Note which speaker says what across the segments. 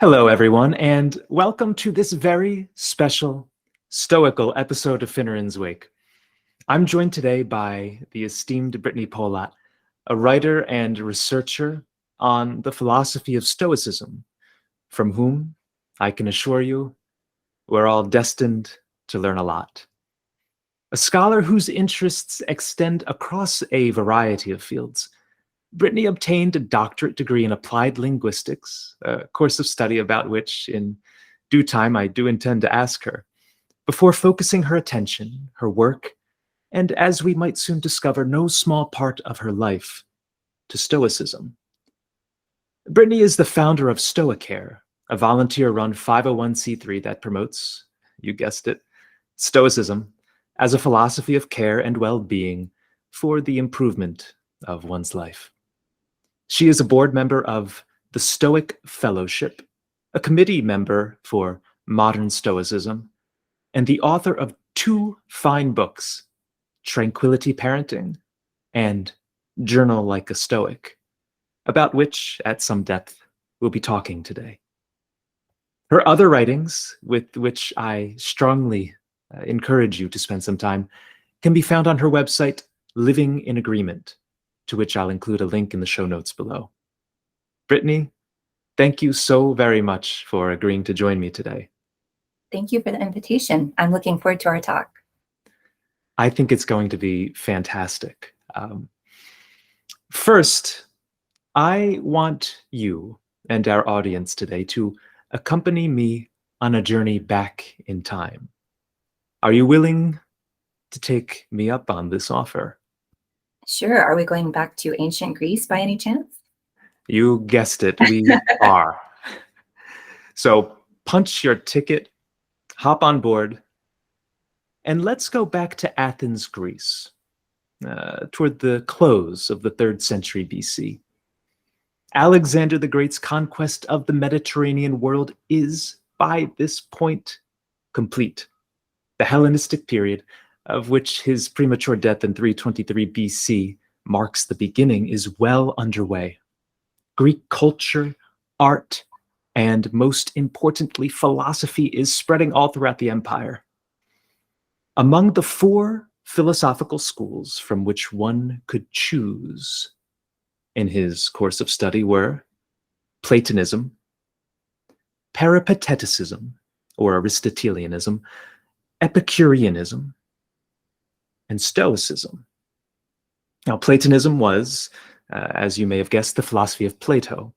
Speaker 1: Hello, everyone, and welcome to this very special Stoical episode of Finneran's Wake. I'm joined today by the esteemed Brittany Polat, a writer and researcher on the philosophy of Stoicism, from whom, I can assure you, we're all destined to learn a lot. A scholar whose interests extend across a variety of fields, Brittany obtained a doctorate degree in applied linguistics, a course of study about which, in due time, I do intend to ask her, before focusing her attention, her work, and as we might soon discover, no small part of her life, to Stoicism. Brittany is the founder of Stoicare, a volunteer-run 501c3 that promotes, you guessed it, Stoicism as a philosophy of care and well-being for the improvement of one's life. She is a board member of the Stoic Fellowship, a committee member for Modern Stoicism, and the author of two fine books, Tranquility Parenting and Journal Like a Stoic, about which, at some depth, we'll be talking today. Her other writings, with which I strongly encourage you to spend some time, can be found on her website, Living in Agreement, to which I'll include a link in the show notes below. Brittany, thank you so very much for agreeing to join me today.
Speaker 2: Thank you for the invitation. I'm looking forward to our talk.
Speaker 1: I think it's going to be fantastic. First, I want you and our audience today to accompany me on a journey back in time. Are you willing to take me up on this offer?
Speaker 2: Sure. Are we going back to ancient Greece by any chance?
Speaker 1: You guessed it, we are. So punch your ticket, hop on board, and let's go back to Athens, Greece, toward the close of the 3rd century BC. Alexander the Great's conquest of the Mediterranean world is, by this point, complete. The Hellenistic period, of which his premature death in 323 BC marks the beginning, is well underway. Greek culture, art, and most importantly, philosophy is spreading all throughout the empire. Among the 4 philosophical schools from which one could choose in his course of study were Platonism, Peripateticism, or Aristotelianism, Epicureanism, and Stoicism. Now, Platonism was, as you may have guessed, the philosophy of Plato.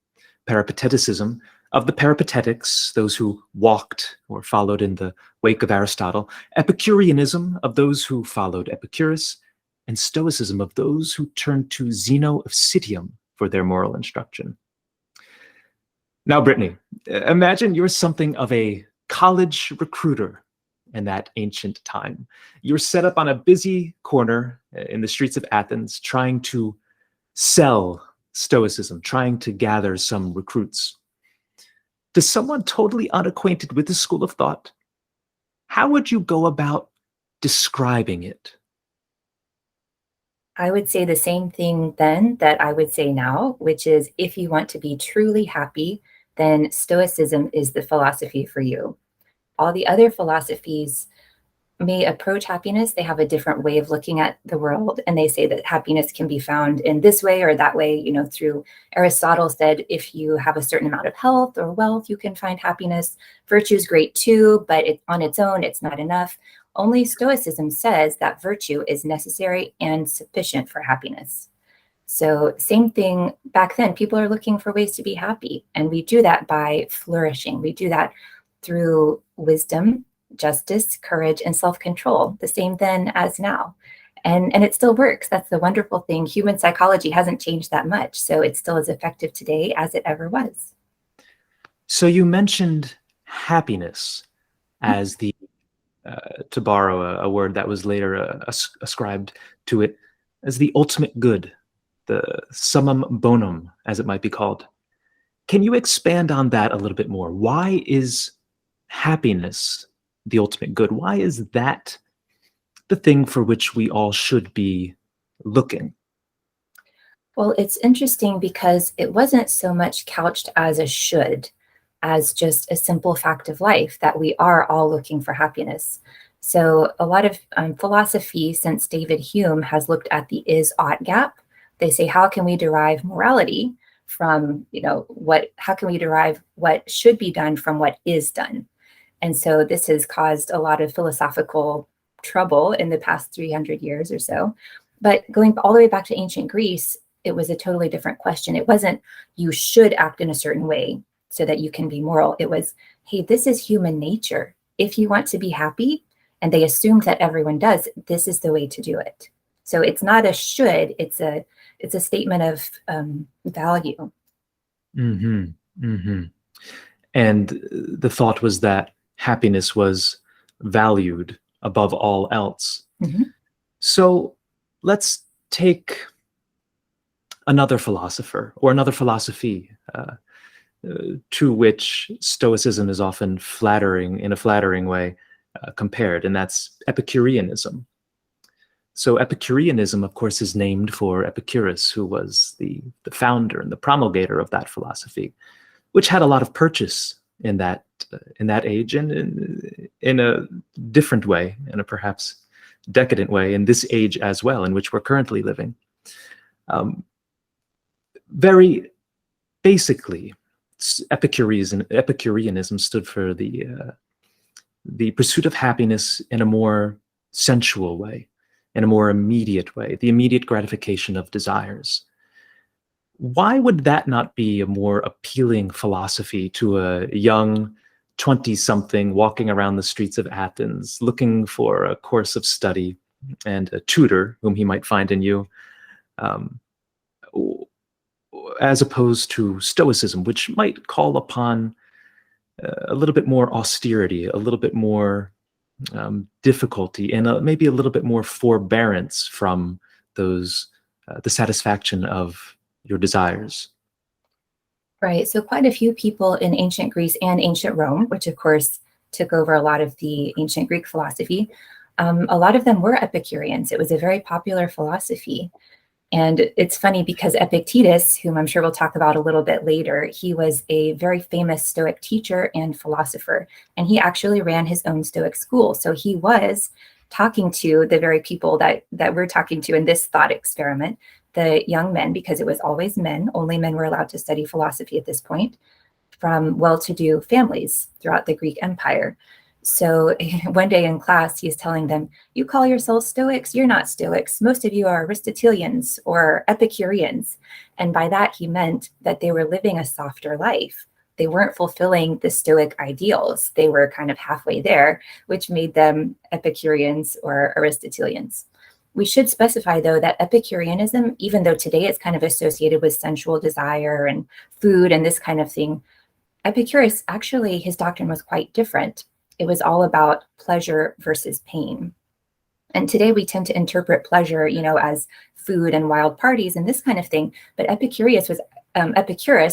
Speaker 1: Peripateticism of the Peripatetics, those who walked or followed in the wake of Aristotle. Epicureanism of those who followed Epicurus, and Stoicism of those who turned to Zeno of Citium for their moral instruction. Now, Brittany, imagine you're something of a college recruiter in that ancient time. You're set up on a busy corner in the streets of Athens, trying to sell Stoicism, trying to gather some recruits. To someone totally unacquainted with the school of thought, how would you go about describing it?
Speaker 2: I would say the same thing then that I would say now, which is if you want to be truly happy, then Stoicism is the philosophy for you. All the other philosophies may approach happiness. They have a different way of looking at the world. And they say that happiness can be found in this way or that way, through Aristotle said, if you have a certain amount of health or wealth, you can find happiness. Virtue is great too, but on its own, it's not enough. Only Stoicism says that virtue is necessary and sufficient for happiness. So same thing back then, people are looking for ways to be happy. And we do that by flourishing. We do that through wisdom, justice, courage, and self-control, the same then as now. And it still works. That's the wonderful thing. Human psychology hasn't changed that much, so it's still as effective today as it ever was.
Speaker 1: So you mentioned happiness as the, to borrow a word that was later ascribed to it, as the ultimate good, the summum bonum, as it might be called. Can you expand on that a little bit more? Why is happiness the ultimate good? Why is that the thing for which we all should be looking?
Speaker 2: Well, it's interesting because it wasn't so much couched as a should. as just a simple fact of life, that we are all looking for happiness. So a lot of philosophy since David Hume has looked at the is-ought gap. They say, how can we derive morality from, how can we derive what should be done from what is done? And so this has caused a lot of philosophical trouble in the past 300 years or so. But going all the way back to ancient Greece, it was a totally different question. It wasn't you should act in a certain way so that you can be moral. It was, hey, this is human nature. If you want to be happy, and they assumed that everyone does, this is the way to do it. So it's not a should, it's a statement of value.
Speaker 1: Mm-hmm. Mm-hmm. And the thought was that happiness was valued above all else.
Speaker 2: Mm-hmm.
Speaker 1: So let's take another philosopher or another philosophy to which Stoicism is often in a flattering way compared, and that's Epicureanism. So Epicureanism, of course, is named for Epicurus, who was the founder and the promulgator of that philosophy, which had a lot of purchase in that age, and in a different way, in a perhaps decadent way, in this age as well, in which we're currently living. Very basically, Epicureanism stood for the pursuit of happiness in a more sensual way, in a more immediate way, the immediate gratification of desires. Why would that not be a more appealing philosophy to a young 20-something walking around the streets of Athens, looking for a course of study and a tutor whom he might find in you, as opposed to Stoicism, which might call upon a little bit more austerity, a little bit more difficulty, and maybe a little bit more forbearance from those the satisfaction of your desires?
Speaker 2: Right. So quite a few people in ancient Greece and ancient Rome, which of course took over a lot of the ancient Greek philosophy, a lot of them were Epicureans. It was a very popular philosophy. And it's funny because Epictetus, whom I'm sure we'll talk about a little bit later, he was a very famous Stoic teacher and philosopher, and he actually ran his own Stoic school. So he was talking to the very people that we're talking to in this thought experiment, the young men, because it was always men, only men were allowed to study philosophy at this point, from well-to-do families throughout the Greek Empire. So one day in class, he's telling them, you call yourselves Stoics? You're not Stoics. Most of you are Aristotelians or Epicureans. And by that, he meant that they were living a softer life. They weren't fulfilling the Stoic ideals. They were kind of halfway there, which made them Epicureans or Aristotelians. We should specify, though, that Epicureanism, even though today it's kind of associated with sensual desire and food and this kind of thing, Epicurus, actually, his doctrine was quite different. It was all about pleasure versus pain. And today we tend to interpret pleasure, as food and wild parties and this kind of thing. But Epicurus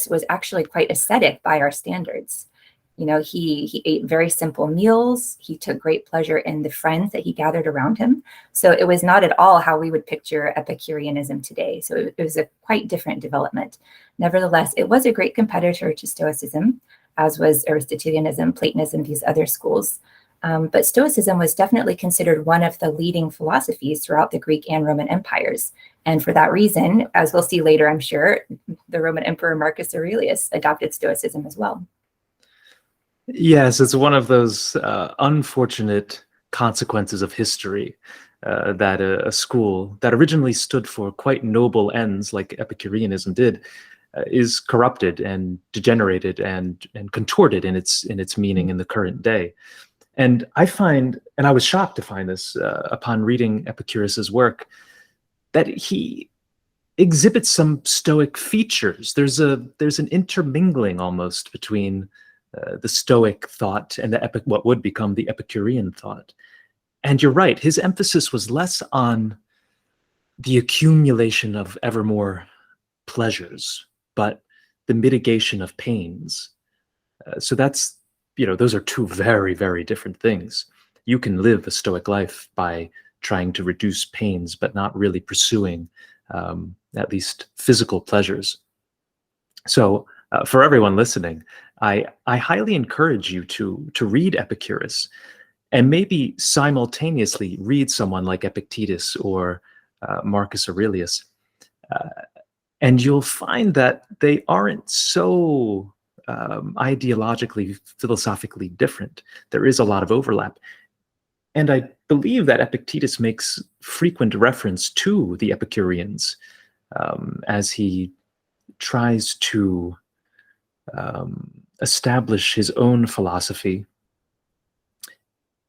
Speaker 2: was actually quite ascetic by our standards. He ate very simple meals. He took great pleasure in the friends that he gathered around him. So it was not at all how we would picture Epicureanism today. So it was a quite different development. Nevertheless, it was a great competitor to Stoicism, as was Aristotelianism, Platonism, these other schools. But Stoicism was definitely considered one of the leading philosophies throughout the Greek and Roman empires. And for that reason, as we'll see later, I'm sure, the Roman Emperor Marcus Aurelius adopted Stoicism as well.
Speaker 1: Yes, it's one of those unfortunate consequences of history that a school that originally stood for quite noble ends, like Epicureanism did, is corrupted and degenerated and contorted in its meaning in the current day. And I was shocked to find this upon reading Epicurus's work, that he exhibits some Stoic features. There's an intermingling almost between the Stoic thought and what would become the Epicurean thought. And you're right, his emphasis was less on the accumulation of ever more pleasures, but the mitigation of pains. So that's, those are two very, very different things. You can live a Stoic life by trying to reduce pains, but not really pursuing at least physical pleasures. So For everyone listening, I highly encourage you to read Epicurus, and maybe simultaneously read someone like Epictetus or Marcus Aurelius. And you'll find that they aren't so ideologically, philosophically different. There is a lot of overlap. And I believe that Epictetus makes frequent reference to the Epicureans as he tries to establish his own philosophy.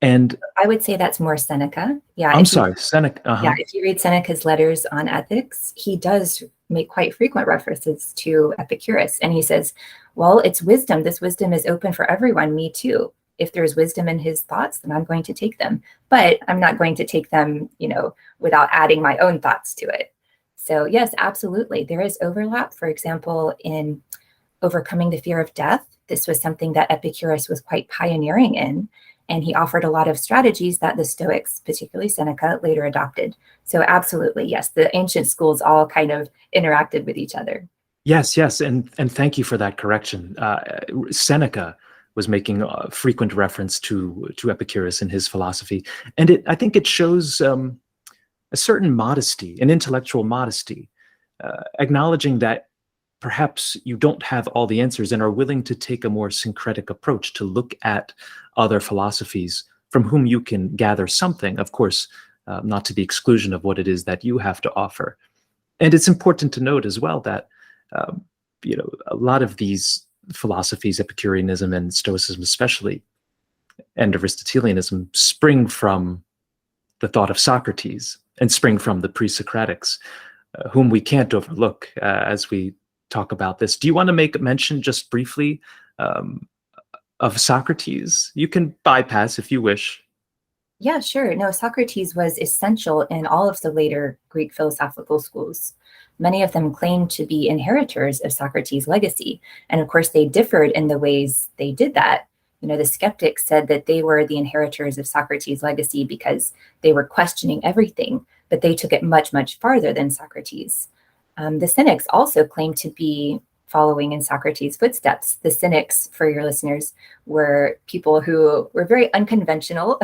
Speaker 1: And
Speaker 2: I would say that's more Seneca. Yeah.
Speaker 1: I'm sorry, Seneca.
Speaker 2: Yeah, if you read Seneca's letters on ethics, he does make quite frequent references to Epicurus. And he says, well, it's wisdom. This wisdom is open for everyone, me too. If there's wisdom in his thoughts, then I'm going to take them. But I'm not going to take them, without adding my own thoughts to it. So yes, absolutely. There is overlap. For example, in overcoming the fear of death, this was something that Epicurus was quite pioneering in. And he offered a lot of strategies that the Stoics, particularly Seneca, later adopted. So absolutely, yes, the ancient schools all kind of interacted with each other.
Speaker 1: Yes, and thank you for that correction. Seneca was making frequent reference to Epicurus and his philosophy, and I think it shows a certain modesty, an intellectual modesty, acknowledging that perhaps you don't have all the answers and are willing to take a more syncretic approach to look at other philosophies from whom you can gather something, of course, not to the exclusion of what it is that you have to offer. And it's important to note as well that, a lot of these philosophies, Epicureanism and Stoicism especially, and Aristotelianism, spring from the thought of Socrates and spring from the pre-Socratics, whom we can't overlook as we talk about this. Do you want to make mention just briefly of Socrates? You can bypass if you wish.
Speaker 2: Yeah, sure. No, Socrates was essential in all of the later Greek philosophical schools. Many of them claimed to be inheritors of Socrates' legacy. And of course, they differed in the ways they did that. The skeptics said that they were the inheritors of Socrates' legacy because they were questioning everything, but they took it much, much farther than Socrates. The Cynics also claimed to be following in Socrates' footsteps. The Cynics, for your listeners, were people who were very unconventional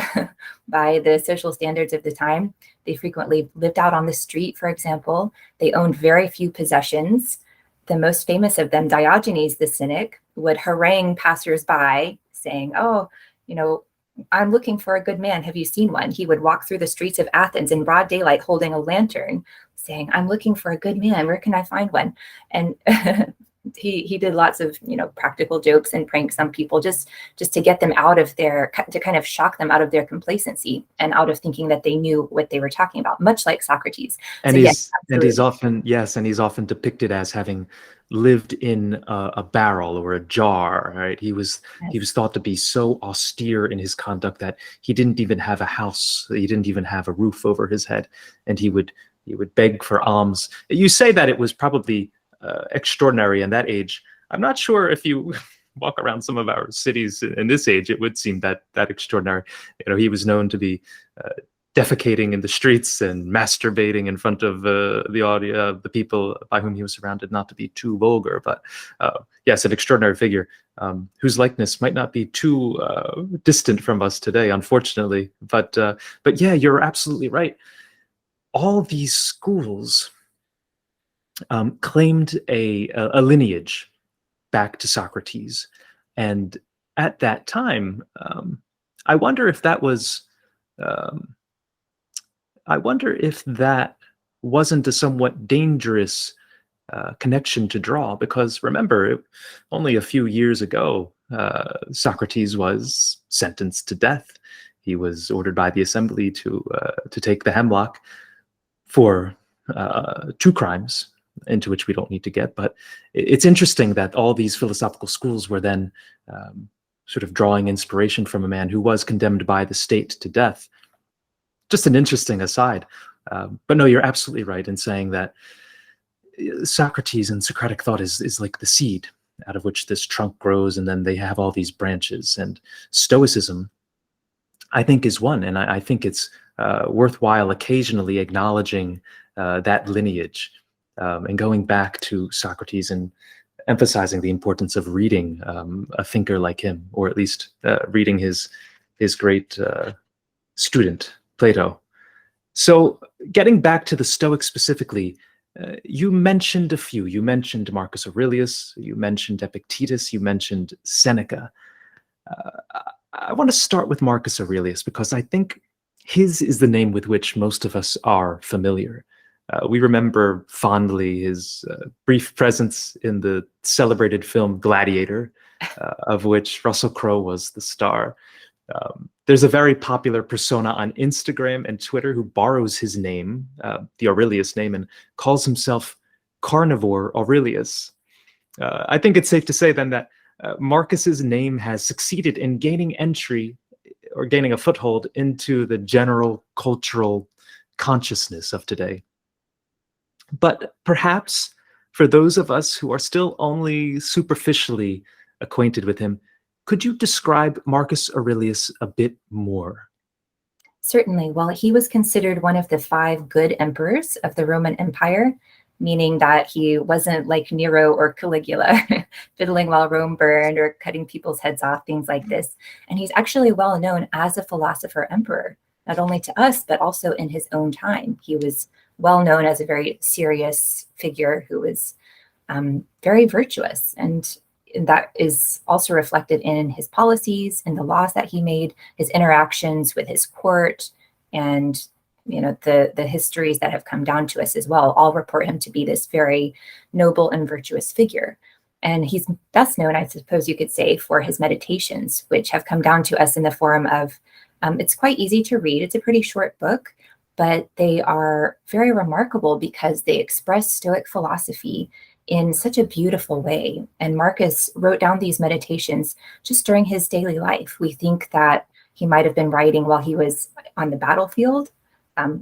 Speaker 2: by the social standards of the time. They frequently lived out on the street, for example. They owned very few possessions. The most famous of them, Diogenes the Cynic, would harangue passersby saying, I'm looking for a good man. Have you seen one? He would walk through the streets of Athens in broad daylight holding a lantern saying, I'm looking for a good man. Where can I find one? And he did lots of, practical jokes and pranks on people just to get them out of to kind of shock them out of their complacency and out of thinking that they knew what they were talking about, much like Socrates.
Speaker 1: And
Speaker 2: so,
Speaker 1: he's often depicted as having lived in a barrel or a jar, right? He was thought to be so austere in his conduct that he didn't even have a house. He didn't even have a roof over his head, and he would beg for alms. You say that it was probably extraordinary in that age. I'm not sure if you walk around some of our cities in this age, it would seem that extraordinary. He was known to be defecating in the streets and masturbating in front of the people by whom he was surrounded, not to be too vulgar, but yes, an extraordinary figure whose likeness might not be too distant from us today, unfortunately. But yeah, you're absolutely right. All these schools claimed a lineage back to Socrates. And at that time, I wonder if that wasn't a somewhat dangerous connection to draw, because remember, only a few years ago, Socrates was sentenced to death. He was ordered by the assembly to take the hemlock for 2 crimes, into which we don't need to get. But it's interesting that all these philosophical schools were then sort of drawing inspiration from a man who was condemned by the state to death. Just an interesting aside. But no, you're absolutely right in saying that Socrates and Socratic thought is like the seed out of which this trunk grows, and then they have all these branches. And Stoicism, I think, is one. And I think it's worthwhile occasionally acknowledging that lineage and going back to Socrates and emphasizing the importance of reading a thinker like him, or at least reading his great student, Plato. So getting back to the Stoics specifically, you mentioned a few. You mentioned Marcus Aurelius, you mentioned Epictetus, you mentioned Seneca. I want to start with Marcus Aurelius because I think his is the name with which most of us are familiar. We remember fondly his brief presence in the celebrated film Gladiator, of which Russell Crowe was the star. There's a very popular persona on Instagram and Twitter who borrows his name, the Aurelius name, and calls himself Carnivore Aurelius. I think it's safe to say then that Marcus's name has succeeded in gaining entry or gaining a foothold into the general cultural consciousness of today. But perhaps for those of us who are still only superficially acquainted with him, could you describe Marcus Aurelius a bit more?
Speaker 2: Certainly. Well, he was considered one of the 5 good emperors of the Roman Empire, meaning that he wasn't like Nero or Caligula, fiddling while Rome burned or cutting people's heads off, things like this. And he's actually well known as a philosopher emperor, not only to us, but also in his own time. He was well known as a very serious figure who was very virtuous. And that is also reflected in his policies, in the laws that he made, his interactions with his court, and the histories that have come down to us as well all report him to be this very noble and virtuous figure. And he's best known, I suppose you could say, for his meditations, which have come down to us in the form of, it's quite easy to read. It's a pretty short book, but they are very remarkable because they express Stoic philosophy in such a beautiful way. And Marcus wrote down these meditations just during his daily life. We think that he might have been writing while he was on the battlefield,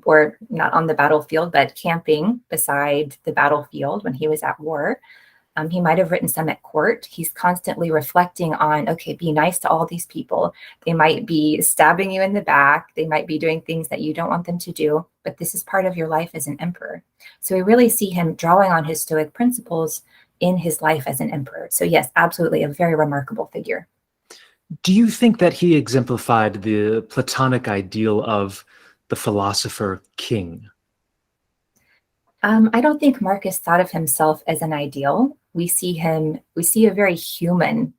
Speaker 2: or not on the battlefield, but camping beside the battlefield when he was at war. He might have written some at court. He's constantly reflecting on, okay, be nice to all these people. They might be stabbing you in the back. They might be doing things that you don't want them to do, but this is part of your life as an emperor. So we really see him drawing on his Stoic principles in his life as an emperor. So yes, absolutely a very remarkable figure.
Speaker 1: Do you think that he exemplified the Platonic ideal of the philosopher king?
Speaker 2: I don't think Marcus thought of himself as an ideal. We see a very human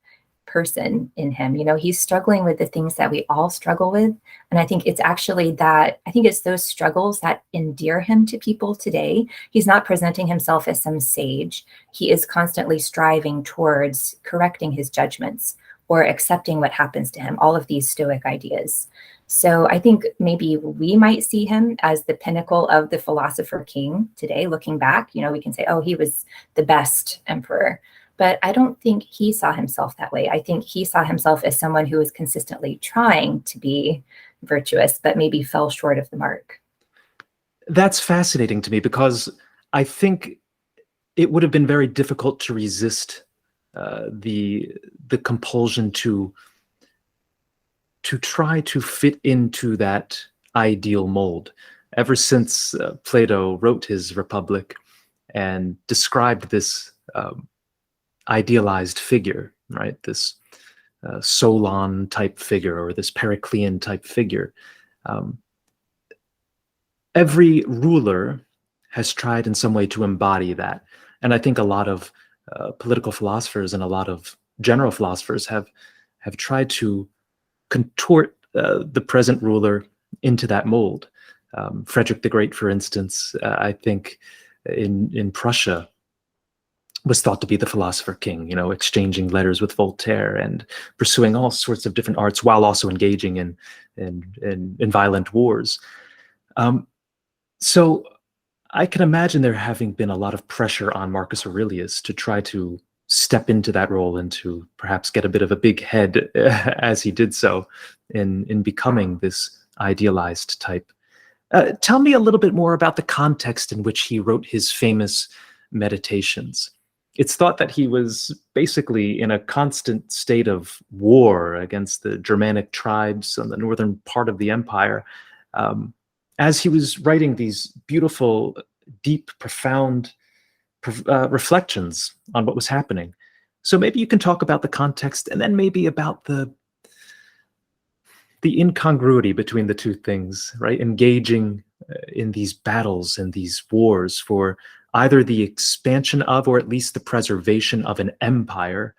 Speaker 2: person in him. He's struggling with the things that we all struggle with. And I think it's those struggles that endear him to people today. He's not presenting himself as some sage. He is constantly striving towards correcting his judgments or accepting what happens to him, all of these Stoic ideas. So I think maybe we might see him as the pinnacle of the philosopher king today. Looking back, we can say, oh, he was the best emperor. But I don't think he saw himself that way. I think he saw himself as someone who was consistently trying to be virtuous, but maybe fell short of the mark.
Speaker 1: That's fascinating to me because I think it would have been very difficult to resist the compulsion to try to fit into that ideal mold. Ever since Plato wrote his Republic and described this idealized figure, right? This Solon type figure or this Heraclean type figure. Every ruler has tried in some way to embody that. And I think a lot of political philosophers and a lot of general philosophers have tried to contort the present ruler into that mold. Frederick the Great, for instance, I think in Prussia was thought to be the philosopher king, exchanging letters with Voltaire and pursuing all sorts of different arts while also engaging in violent wars. So I can imagine there having been a lot of pressure on Marcus Aurelius to try to step into that role and to perhaps get a bit of a big head as he did so in becoming this idealized type. Tell me a little bit more about the context in which he wrote his famous meditations. It's thought that he was basically in a constant state of war against the Germanic tribes on the northern part of the empire. As he was writing these beautiful, deep, profound reflections on what was happening. So maybe you can talk about the context and then maybe about the incongruity between the two things, right? Engaging in these battles and these wars for either the expansion of, or at least the preservation of, an empire,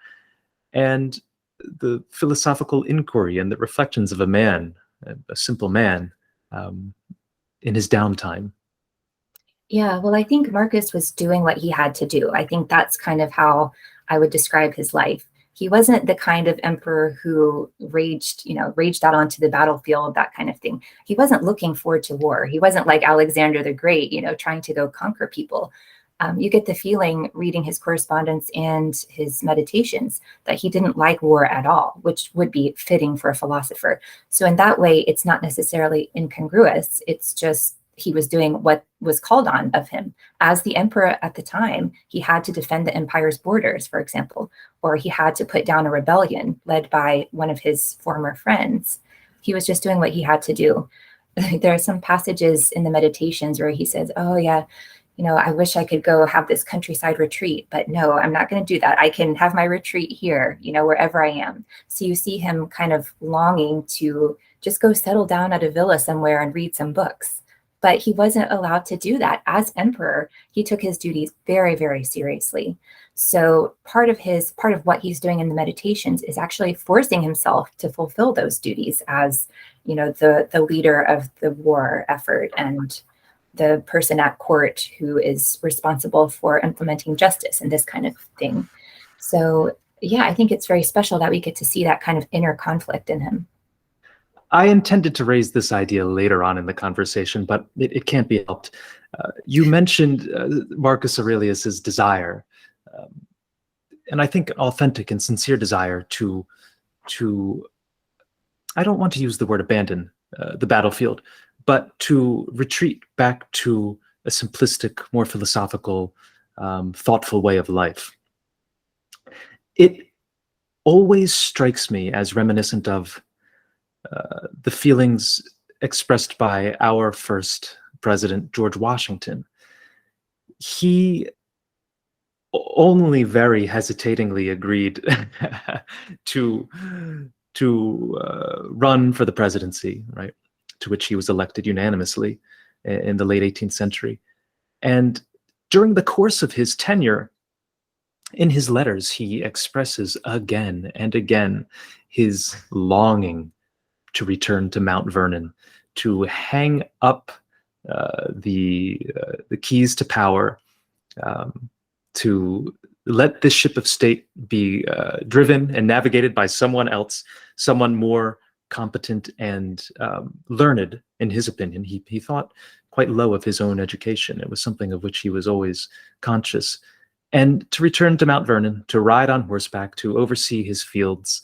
Speaker 1: and the philosophical inquiry and the reflections of a man, a simple man, in his downtime.
Speaker 2: Yeah, well, I think Marcus was doing what he had to do. I think that's kind of how I would describe his life. He wasn't the kind of emperor who raged out onto the battlefield, that kind of thing. He wasn't looking forward to war. He wasn't like Alexander the Great, trying to go conquer people. You get the feeling reading his correspondence and his meditations that he didn't like war at all, which would be fitting for a philosopher. So in that way, it's not necessarily incongruous. It's just he was doing what was called on of him. As the emperor at the time, he had to defend the empire's borders, for example, or he had to put down a rebellion led by one of his former friends. He was just doing what he had to do. There are some passages in the meditations where he says, oh yeah, I wish I could go have this countryside retreat, but no, I'm not going to do that. I can have my retreat here, wherever I am. So you see him kind of longing to just go settle down at a villa somewhere and read some books. But he wasn't allowed to do that. As emperor, he took his duties very, very seriously. So part of what he's doing in the meditations is actually forcing himself to fulfill those duties as, the leader of the war effort and the person at court who is responsible for implementing justice and this kind of thing. So yeah, I think it's very special that we get to see that kind of inner conflict in him.
Speaker 1: I intended to raise this idea later on in the conversation, but it can't be helped. You mentioned Marcus Aurelius's desire, and I think authentic and sincere desire to I don't want to use the word abandon the battlefield, but to retreat back to a simplistic, more philosophical, thoughtful way of life. It always strikes me as reminiscent of the feelings expressed by our first president, George Washington. He only very hesitatingly agreed to run for the presidency, right? To which he was elected unanimously in the late 18th century. And during the course of his tenure, in his letters, he expresses again and again his longing to return to Mount Vernon, to hang up the keys to power, to let this ship of state be driven and navigated by someone else, someone more competent and learned, in his opinion. He thought quite low of his own education. It was something of which he was always conscious. And to return to Mount Vernon, to ride on horseback, to oversee his fields,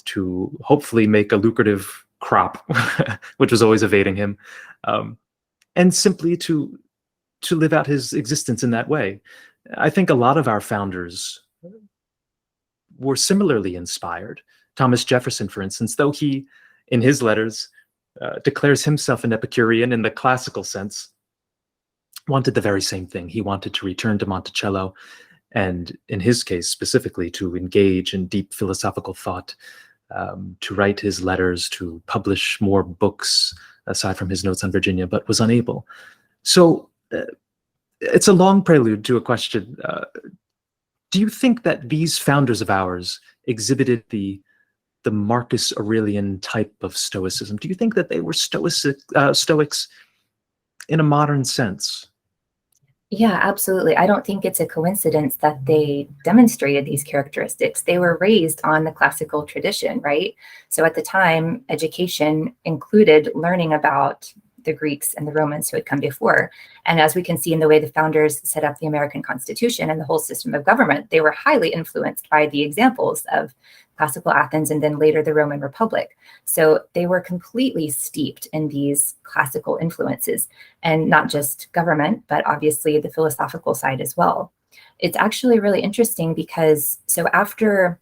Speaker 1: to hopefully make a lucrative crop, which was always evading him, and simply to live out his existence in that way. I think a lot of our founders were similarly inspired. Thomas Jefferson, for instance, though he, in his letters, declares himself an Epicurean in the classical sense, wanted the very same thing. He wanted to return to Monticello, and in his case specifically, to engage in deep philosophical thought, to write his letters, to publish more books aside from his notes on Virginia, but was unable. So it's a long prelude to a question. Do you think that these founders of ours exhibited the Marcus Aurelian type of Stoicism? Do you think that they were Stoics in a modern sense?
Speaker 2: Yeah, absolutely. I don't think it's a coincidence that they demonstrated these characteristics. They were raised on the classical tradition, right? So at the time, education included learning about the Greeks and the Romans who had come before. And as we can see in the way the founders set up the American Constitution and the whole system of government, they were highly influenced by the examples of classical Athens and then later the Roman Republic. So they were completely steeped in these classical influences, and not just government, but obviously the philosophical side as well. It's actually really interesting because so after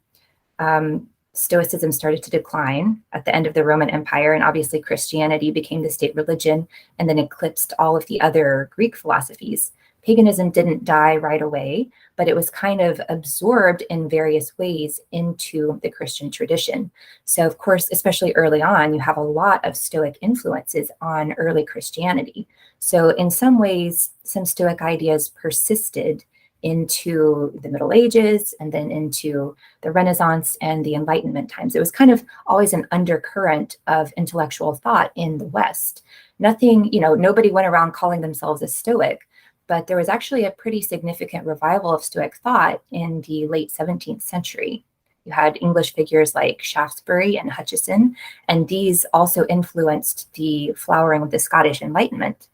Speaker 2: Stoicism started to decline at the end of the Roman Empire, and obviously Christianity became the state religion and then eclipsed all of the other Greek philosophies. paganism didn't die right away, but it was kind of absorbed in various ways into the Christian tradition. So, of course, especially early on, you have a lot of Stoic influences on early Christianity. So, in some ways, some Stoic ideas persisted into the Middle Ages and then into the Renaissance and the Enlightenment times. It was kind of always an undercurrent of intellectual thought in the West. Nothing, nobody went around calling themselves a Stoic, but there was actually a pretty significant revival of Stoic thought in the late 17th century. You had English figures like Shaftesbury and Hutcheson, and these also influenced the flowering of the Scottish Enlightenment.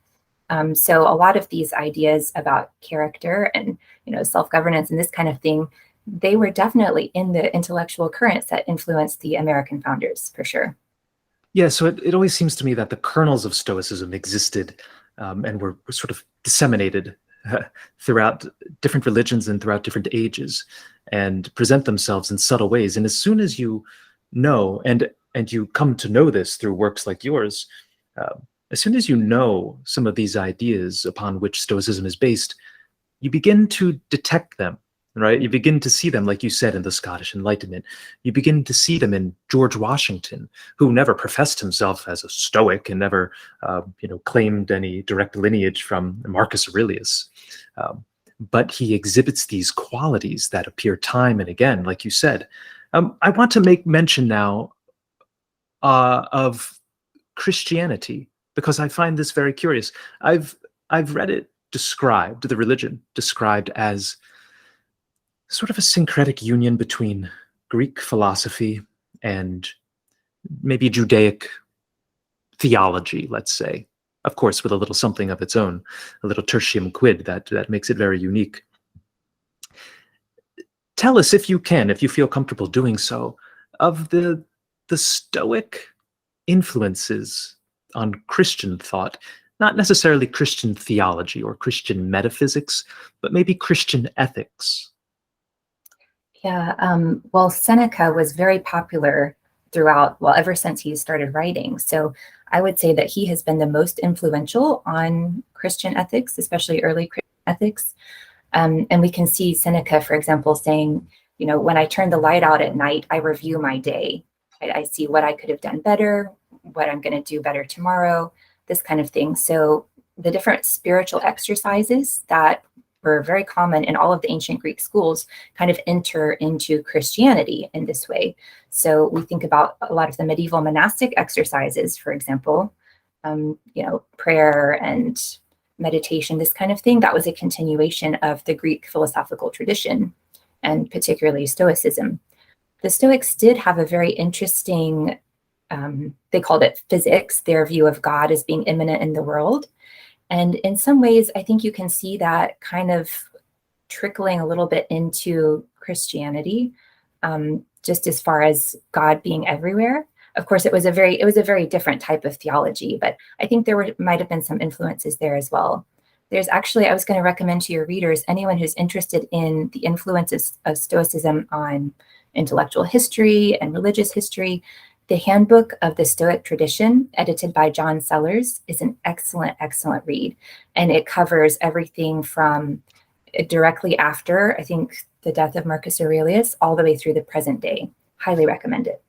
Speaker 2: So a lot of these ideas about character and self-governance and this kind of thing, they were definitely in the intellectual currents that influenced the American founders, for sure.
Speaker 1: Yeah, so it always seems to me that the kernels of Stoicism existed and were sort of disseminated throughout different religions and throughout different ages, and present themselves in subtle ways. And as soon as you know, and you come to know this through works like yours, as soon as you know some of these ideas upon which Stoicism is based, you begin to detect them, right? You begin to see them, like you said, in the Scottish Enlightenment. You begin to see them in George Washington, who never professed himself as a Stoic and never, claimed any direct lineage from Marcus Aurelius. But he exhibits these qualities that appear time and again, like you said. I want to make mention now of Christianity, because I find this very curious. I've read it described, the religion described as sort of a syncretic union between Greek philosophy and maybe Judaic theology, let's say. Of course, with a little something of its own, a little tertium quid that makes it very unique. Tell us, if you can, if you feel comfortable doing so, of the Stoic influences on Christian thought, not necessarily Christian theology or Christian metaphysics, but maybe Christian ethics.
Speaker 2: Yeah, well, Seneca was very popular throughout, well, ever since he started writing. So I would say that he has been the most influential on Christian ethics, especially early Christian ethics. And we can see Seneca, for example, saying, when I turn the light out at night, I review my day. I see what I could have done better, what I'm going to do better tomorrow, this kind of thing. So the different spiritual exercises that were very common in all of the ancient Greek schools kind of enter into Christianity in this way. So we think about a lot of the medieval monastic exercises, for example, prayer and meditation, this kind of thing. That was a continuation of the Greek philosophical tradition, and particularly Stoicism. The Stoics did have a very interesting, they called it physics, their view of God as being immanent in the world. And in some ways, I think you can see that kind of trickling a little bit into Christianity, just as far as God being everywhere. Of course, it was a very different type of theology, but I think there might have been some influences there as well. There's actually, I was going to recommend to your readers, anyone who's interested in the influences of Stoicism on intellectual history and religious history, the Handbook of the Stoic Tradition, edited by John Sellers, is an excellent, excellent read. And it covers everything from directly after, I think, the death of Marcus Aurelius, all the way through the present day. Highly recommend it.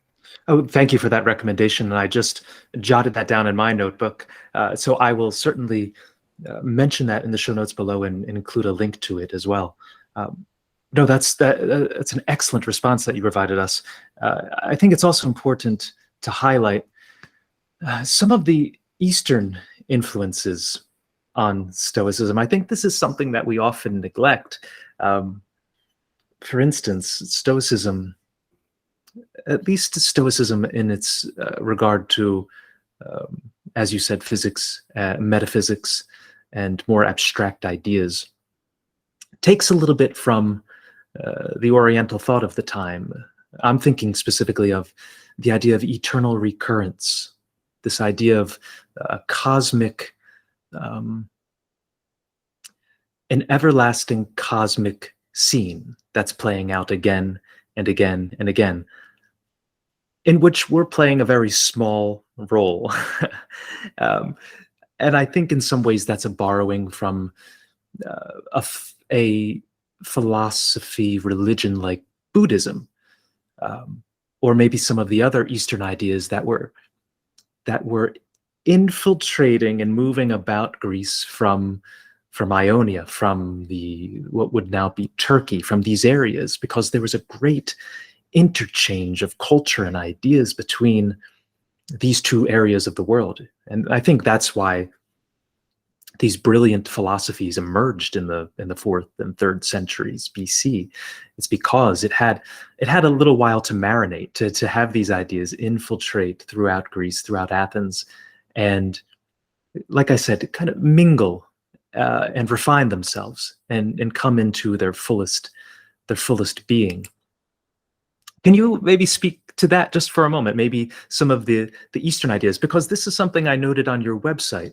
Speaker 1: Oh, thank you for that recommendation. And I just jotted that down in my notebook. So I will certainly mention that in the show notes below and include a link to it as well. No, that's an excellent response that you provided us. I think it's also important to highlight some of the Eastern influences on Stoicism. I think this is something that we often neglect. For instance, Stoicism, at least Stoicism in its regard to, as you said, physics, metaphysics, and more abstract ideas, takes a little bit from the Oriental thought of the time. I'm thinking specifically of the idea of eternal recurrence, this idea of cosmic, an everlasting cosmic scene that's playing out again and again and again, in which we're playing a very small role. And I think in some ways that's a borrowing from a philosophy, religion like Buddhism, or maybe some of the other Eastern ideas that were infiltrating and moving about Greece from Ionia, from what would now be Turkey, from these areas, because there was a great interchange of culture and ideas between these two areas of the world. And I think that's why these brilliant philosophies emerged in the 4th and 3rd centuries BC. It's because it had a little while to marinate, to have these ideas infiltrate throughout Greece, throughout Athens, and, like I said, kind of mingle and refine themselves and come into their fullest being. Can you maybe speak to that just for a moment? Maybe some of the Eastern ideas, because this is something I noted on your website,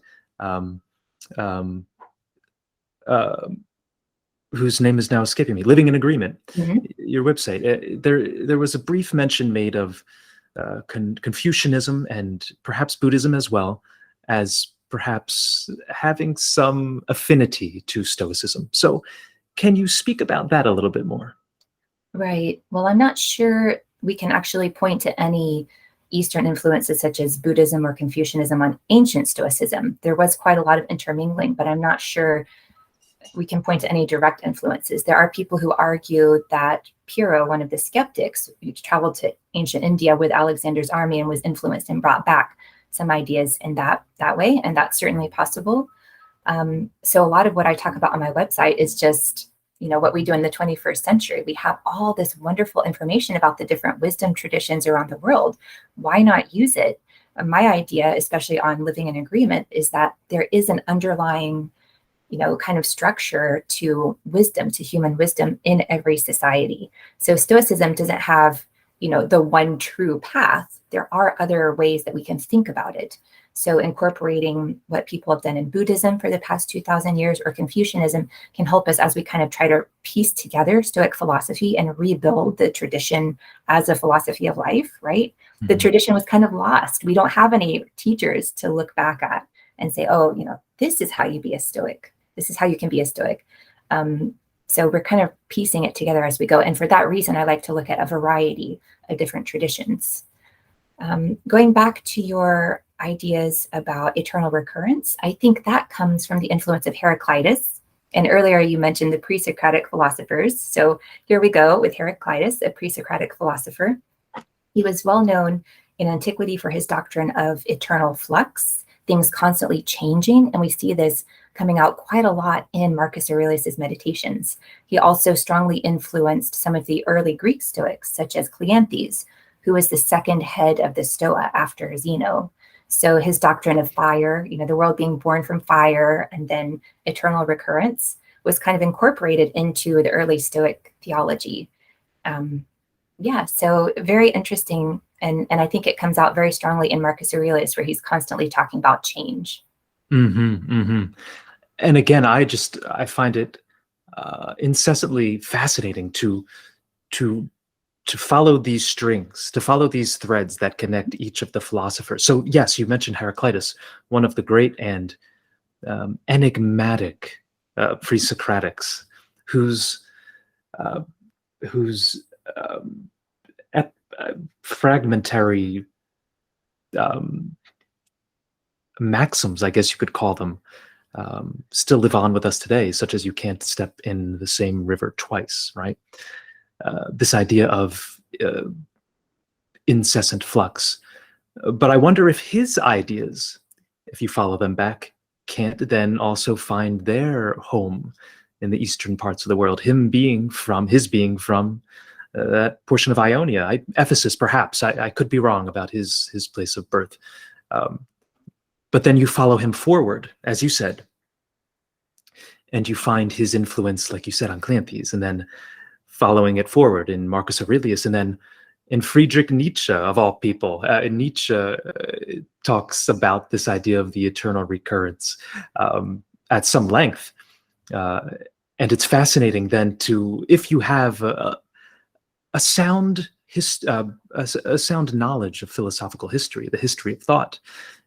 Speaker 1: whose name is now escaping me. Living in Agreement, your website. There was a brief mention made of Confucianism and perhaps Buddhism as well, as perhaps having some affinity to Stoicism. So can you speak about that a little bit more?
Speaker 2: Right. Well, I'm not sure we can actually point to any Eastern influences such as Buddhism or Confucianism on ancient Stoicism. There was quite a lot of intermingling, but I'm not sure we can point to any direct influences. There are people who argue that Pyrrho, one of the skeptics, traveled to ancient India with Alexander's army and was influenced and brought back some ideas in that way, and that's certainly possible. So a lot of what I talk about on my website is just, what we do in the 21st century. We have all this wonderful information about the different wisdom traditions around the world. Why not use it? My idea, especially on Living in Agreement, is that there is an underlying, kind of structure to wisdom, to human wisdom in every society. So Stoicism doesn't have, the one true path. There are other ways that we can think about it. So incorporating what people have done in Buddhism for the past 2,000 years or Confucianism can help us as we kind of try to piece together Stoic philosophy and rebuild the tradition as a philosophy of life, right? Mm-hmm. The tradition was kind of lost. We don't have any teachers to look back at and say, oh, this is how you be a Stoic. This is how you can be a Stoic. So we're kind of piecing it together as we go. And for that reason, I like to look at a variety of different traditions. Going back to your ideas about eternal recurrence, I think that comes from the influence of Heraclitus. And earlier you mentioned the pre-Socratic philosophers. So here we go with Heraclitus, a pre-Socratic philosopher. He was well known in antiquity for his doctrine of eternal flux, things constantly changing. And we see this coming out quite a lot in Marcus Aurelius's Meditations. He also strongly influenced some of the early Greek Stoics, such as Cleanthes, who was the second head of the Stoa after Zeno. So his doctrine of fire, the world being born from fire and then eternal recurrence, was kind of incorporated into the early Stoic theology. So very interesting. And I think it comes out very strongly in Marcus Aurelius, where he's constantly talking about change.
Speaker 1: Mm-hmm, mm-hmm. And again, I find it incessantly fascinating to follow these strings, to follow these threads that connect each of the philosophers. So yes, you mentioned Heraclitus, one of the great and enigmatic pre-Socratics, whose fragmentary maxims, I guess you could call them, still live on with us today, such as you can't step in the same river twice, right? This idea of incessant flux. But I wonder if his ideas, if you follow them back, can't then also find their home in the eastern parts of the world, his being from that portion of Ionia, Ephesus perhaps. I could be wrong about his place of birth. But then you follow him forward, as you said, and you find his influence, like you said, on Cleanthes, and then following it forward in Marcus Aurelius, and then in Friedrich Nietzsche, of all people. Nietzsche talks about this idea of the eternal recurrence at some length. And it's fascinating then if you have a sound knowledge of philosophical history, the history of thought,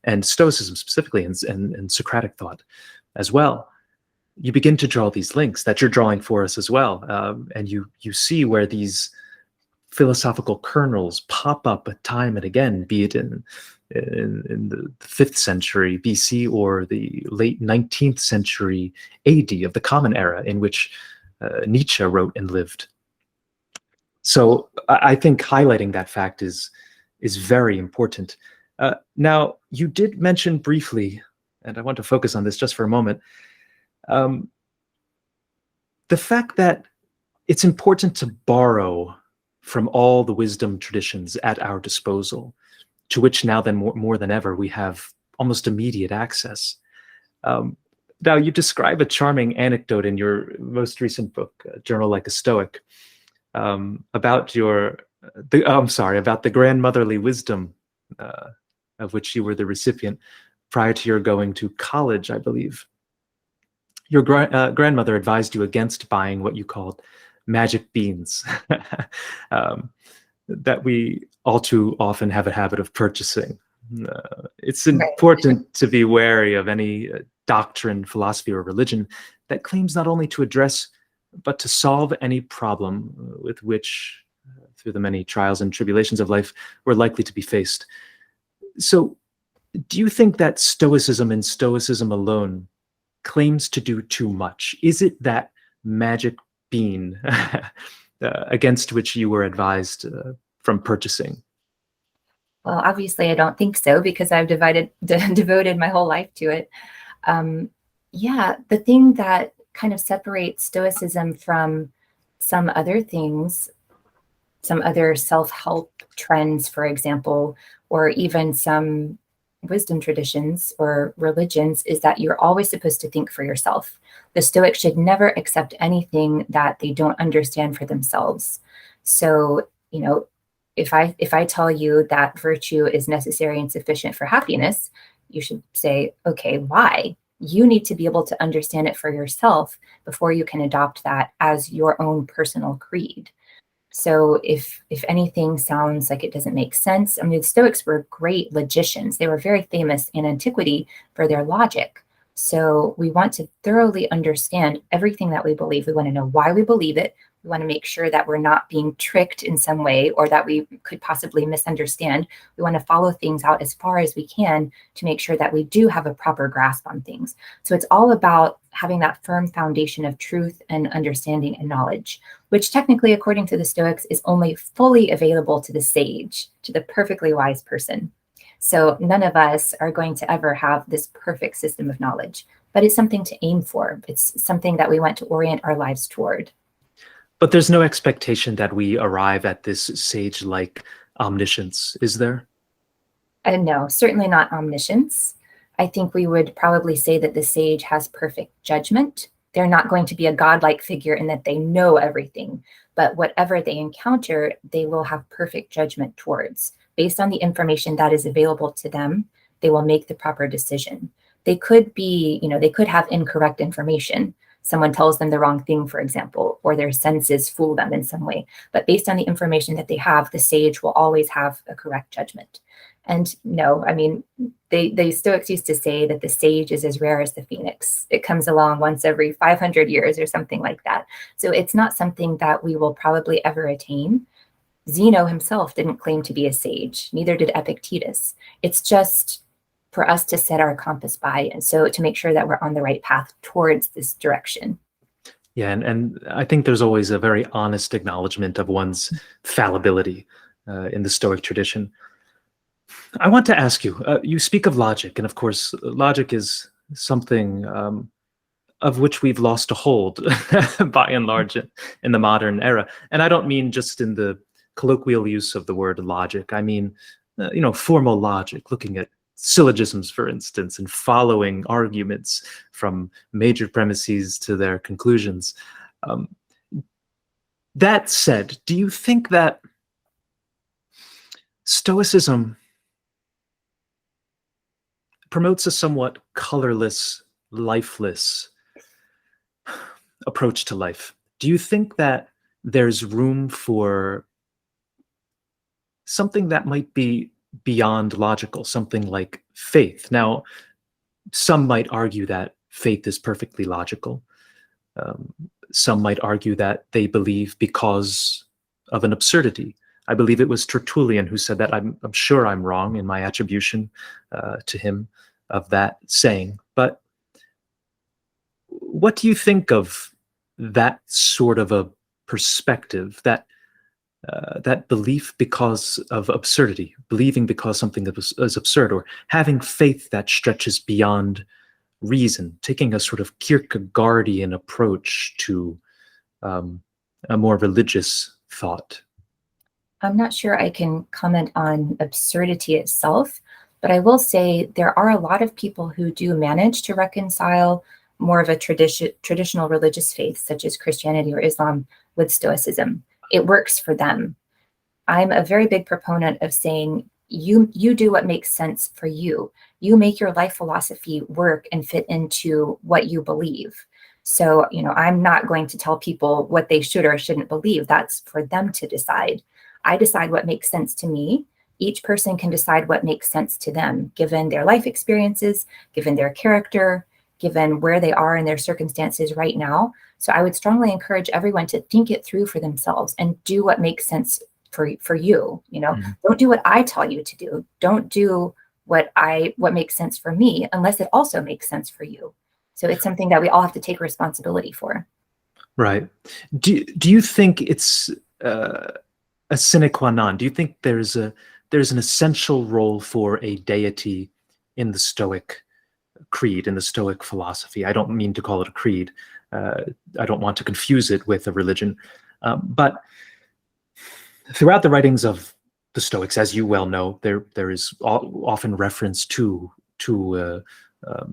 Speaker 1: and Stoicism specifically, and Socratic thought as well, you begin to draw these links that you're drawing for us as well. And you see where these philosophical kernels pop up time and again, be it in the 5th century BC or the late 19th century AD of the Common Era, in which Nietzsche wrote and lived. So I think highlighting that fact is very important. Now, you did mention briefly, and I want to focus on this just for a moment, the fact that it's important to borrow from all the wisdom traditions at our disposal, to which now then more than ever we have almost immediate access. Now, you describe a charming anecdote in your most recent book, Journal Like a Stoic, about the grandmotherly wisdom of which you were the recipient prior to your going to college, I believe. Your grandmother advised you against buying what you called magic beans that we all too often have a habit of purchasing. It's important to be wary of any doctrine, philosophy, or religion that claims not only to address but to solve any problem with which, through the many trials and tribulations of life, we're likely to be faced. So, do you think that Stoicism and Stoicism alone claims to do too much? Is it that magic bean against which you were advised from purchasing?
Speaker 2: Well, obviously, I don't think so, because I've devoted my whole life to it. Yeah, the thing that kind of separates Stoicism from some other things, some other self-help trends, for example, or even some wisdom traditions or religions, is that you're always supposed to think for yourself. The Stoics should never accept anything that they don't understand for themselves. So, if I tell you that virtue is necessary and sufficient for happiness, you should say, okay, why? You need to be able to understand it for yourself before you can adopt that as your own personal creed. So if anything sounds like it doesn't make sense, I mean, the Stoics were great logicians. They were very famous in antiquity for their logic. So we want to thoroughly understand everything that we believe. We want to know why we believe it. We want to make sure that we're not being tricked in some way or that we could possibly misunderstand. We want to follow things out as far as we can to make sure that we do have a proper grasp on things. So it's all about having that firm foundation of truth and understanding and knowledge, which technically, according to the Stoics, is only fully available to the sage, to the perfectly wise person. So none of us are going to ever have this perfect system of knowledge, but it's something to aim for. It's something that we want to orient our lives toward.
Speaker 1: But there's no expectation that we arrive at this sage-like omniscience, is there?
Speaker 2: No, certainly not omniscience. I think we would probably say that the sage has perfect judgment. They're not going to be a godlike figure in that they know everything, but whatever they encounter, they will have perfect judgment towards. Based on the information that is available to them, they will make the proper decision. They could be, they could have incorrect information. Someone tells them the wrong thing, for example, or their senses fool them in some way. But based on the information that they have, the sage will always have a correct judgment. And no, I mean, the Stoics used to say that the sage is as rare as the phoenix. It comes along once every 500 years or something like that. So it's not something that we will probably ever attain. Zeno himself didn't claim to be a sage, neither did Epictetus. It's just for us to set our compass by, and so to make sure that we're on the right path towards this direction.
Speaker 1: Yeah, and I think there's always a very honest acknowledgement of one's fallibility in the Stoic tradition. I want to ask you, you speak of logic, and of course, logic is something of which we've lost a hold by and large in the modern era. And I don't mean just in the colloquial use of the word logic. I mean, formal logic, looking at syllogisms, for instance, and following arguments from major premises to their conclusions. That said, do you think that Stoicism promotes a somewhat colorless, lifeless approach to life? Do you think that there's room for something that might be beyond logical, something like faith? Now, some might argue that faith is perfectly logical. Some might argue that they believe because of an absurdity. I believe it was Tertullian who said that. I'm sure I'm wrong in my attribution to him of that saying. But what do you think of that sort of a perspective, that belief because of absurdity, believing because something that is absurd, or having faith that stretches beyond reason, taking a sort of Kierkegaardian approach to a more religious thought?
Speaker 2: I'm not sure I can comment on absurdity itself, but I will say there are a lot of people who do manage to reconcile more of a traditional religious faith, such as Christianity or Islam, with Stoicism. It works for them. I'm a very big proponent of saying you do what makes sense for you. You make your life philosophy work and fit into what you believe. So, I'm not going to tell people what they should or shouldn't believe. That's for them to decide. I decide what makes sense to me. Each person can decide what makes sense to them, given their life experiences, given their character, given where they are in their circumstances right now. So I would strongly encourage everyone to think it through for themselves and do what makes sense for you. Don't do what I tell you to do. Don't do what makes sense for me unless it also makes sense for you. So it's something that we all have to take responsibility for.
Speaker 1: Right. Do you think it's a sine qua non? Do you think there's an essential role for a deity in the Stoic creed, in the Stoic philosophy? I don't mean to call it a creed. I don't want to confuse it with a religion. But throughout the writings of the Stoics, as you well know, there is often reference to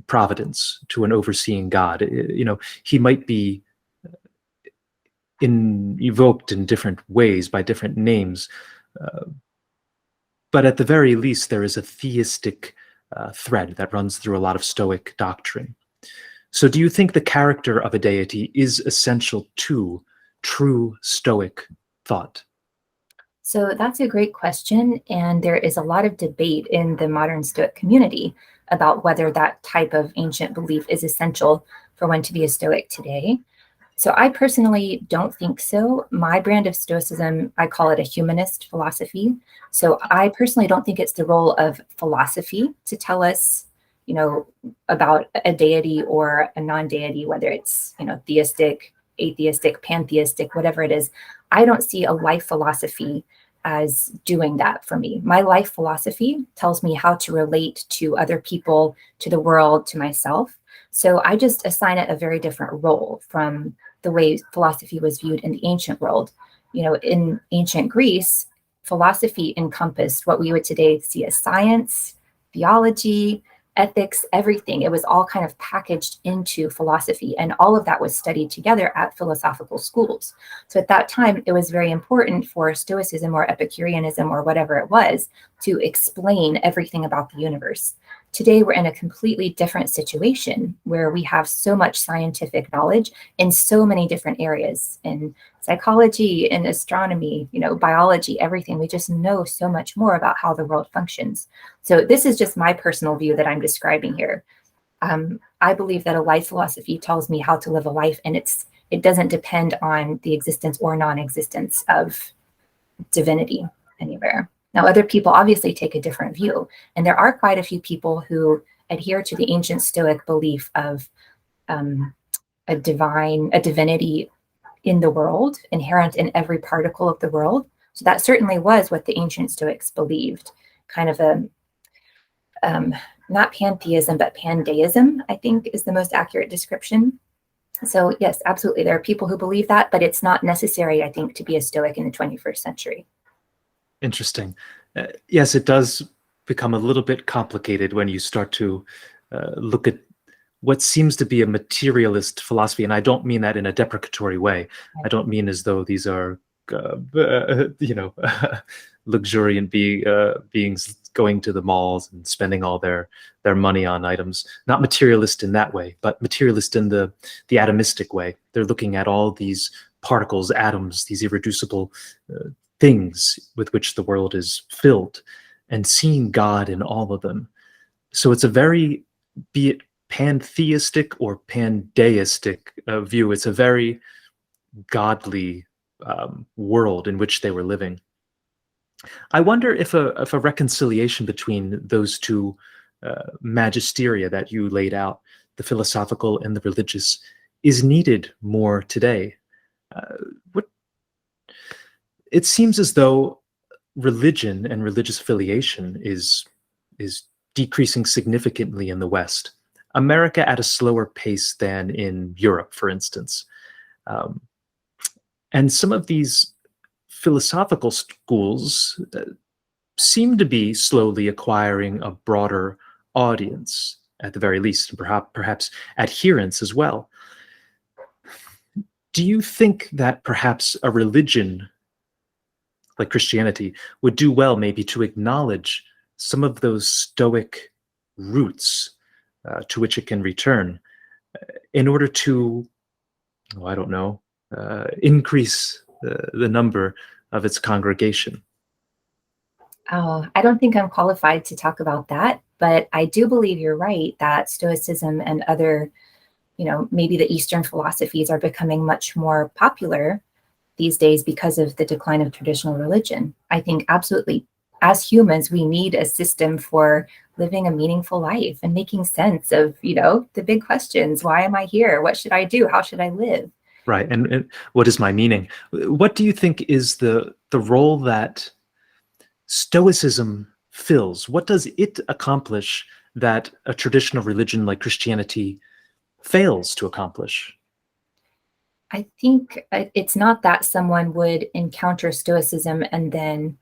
Speaker 1: providence, to an overseeing God. He might be evoked in different ways by different names, but at the very least, there is a theistic thread that runs through a lot of Stoic doctrine. So do you think the character of a deity is essential to true Stoic thought?
Speaker 2: So that's a great question. And there is a lot of debate in the modern Stoic community about whether that type of ancient belief is essential for one to be a Stoic today. So I personally don't think so. My brand of Stoicism, I call it a humanist philosophy. So I personally don't think it's the role of philosophy to tell us, about a deity or a non-deity, whether it's, theistic, atheistic, pantheistic, whatever it is. I don't see a life philosophy as doing that for me. My life philosophy tells me how to relate to other people, to the world, to myself. So I just assign it a very different role from the way philosophy was viewed in the ancient world. In ancient Greece, philosophy encompassed what we would today see as science, theology, ethics, everything. It was all kind of packaged into philosophy, and all of that was studied together at philosophical schools. So at that time, it was very important for Stoicism or Epicureanism or whatever it was to explain everything about the universe. Today, we're in a completely different situation where we have so much scientific knowledge in so many different areas, in psychology, in astronomy, biology, everything. We just know so much more about how the world functions. So this is just my personal view that I'm describing here. I believe that a life philosophy tells me how to live a life, and it doesn't depend on the existence or non-existence of divinity anywhere. Now, other people obviously take a different view, and there are quite a few people who adhere to the ancient Stoic belief of a divinity in the world, inherent in every particle of the world. So that certainly was what the ancient Stoics believed, kind of a not pantheism, but pandeism, I think is the most accurate description. So yes, absolutely, there are people who believe that, but it's not necessary, I think, to be a Stoic in the 21st century.
Speaker 1: Interesting. Yes, it does become a little bit complicated when you start to look at what seems to be a materialist philosophy. And I don't mean that in a deprecatory way. I don't mean as though these are, luxuriant beings going to the malls and spending all their money on items. Not materialist in that way, but materialist in the atomistic way. They're looking at all these particles, atoms, these irreducible things with which the world is filled, and seeing God in all of them. So it's a very, be it pantheistic or pandeistic view. It's a very godly world in which they were living. I wonder if a reconciliation between those two magisteria that you laid out, the philosophical and the religious, is needed more today. It seems as though religion and religious affiliation is decreasing significantly in the West. America at a slower pace than in Europe, for instance. And some of these philosophical schools seem to be slowly acquiring a broader audience, at the very least, and perhaps adherents as well. Do you think that perhaps a religion like Christianity would do well maybe to acknowledge some of those Stoic roots to which it can return in order to, I don't know, increase the number of its congregation?
Speaker 2: Oh, I don't think I'm qualified to talk about that, but I do believe you're right that Stoicism and other, maybe the Eastern philosophies are becoming much more popular these days because of the decline of traditional religion. I think absolutely, as humans, we need a system for living a meaningful life and making sense of, the big questions. Why am I here? What should I do? How should I live?
Speaker 1: Right. And what is my meaning? What do you think is the role that Stoicism fills? What does it accomplish that a traditional religion like Christianity fails to accomplish?
Speaker 2: I think it's not that someone would encounter Stoicism and then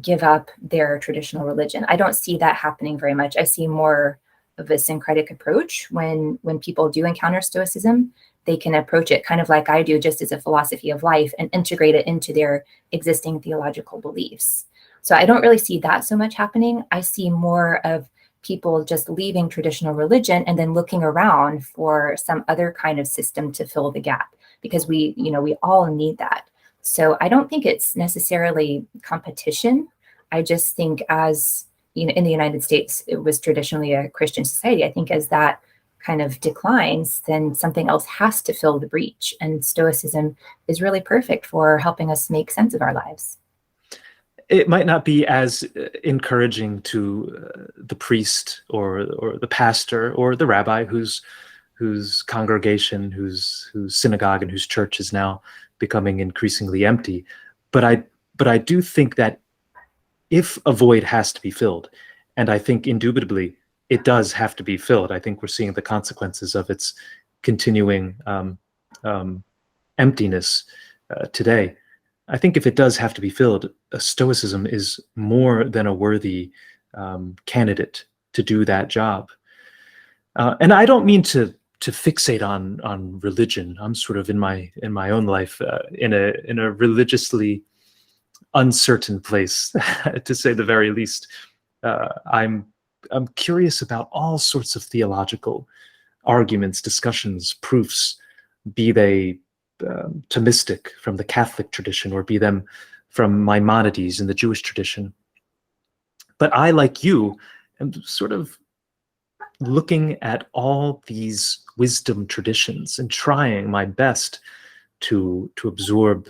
Speaker 2: give up their traditional religion. I don't see that happening very much. I see more of a syncretic approach when people do encounter Stoicism. They can approach it kind of like I do, just as a philosophy of life, and integrate it into their existing theological beliefs. So I don't really see that so much happening. I see more of people just leaving traditional religion and then looking around for some other kind of system to fill the gap, because we all need that. So I don't think it's necessarily competition. I just think, as in the United States, it was traditionally a Christian society. I think as that kind of declines, then something else has to fill the breach. And Stoicism is really perfect for helping us make sense of our lives.
Speaker 1: It might not be as encouraging to the priest or the pastor or the rabbi whose congregation, whose synagogue and whose church is now becoming increasingly empty. But I do think that if a void has to be filled, and I think indubitably it does have to be filled, I think we're seeing the consequences of its continuing emptiness today. I think if it does have to be filled, Stoicism is more than a worthy candidate to do that job. And I don't mean to fixate on religion. I'm sort of in my own life in a religiously uncertain place, to say the very least. I'm curious about all sorts of theological arguments, discussions, proofs, be they Thomistic from the Catholic tradition, or be them from Maimonides in the Jewish tradition. But I, like you, am sort of looking at all these wisdom traditions and trying my best to absorb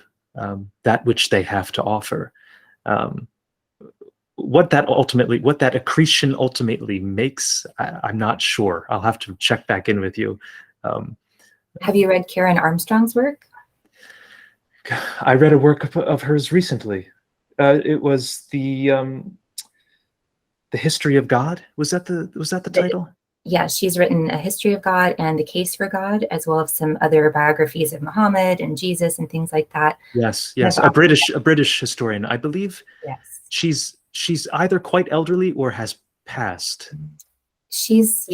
Speaker 1: that which they have to offer. What that accretion ultimately makes, I'm not sure. I'll have to check back in with you.
Speaker 2: Have you read Karen Armstrong's work?
Speaker 1: I read a work of hers recently. It was the History of God. Was that the title?
Speaker 2: Yeah, she's written A History of God and The Case for God, as well as some other biographies of Muhammad and Jesus and things like that.
Speaker 1: Yes. A British historian, I believe.
Speaker 2: Yes.
Speaker 1: She's either quite elderly or has passed.
Speaker 2: She's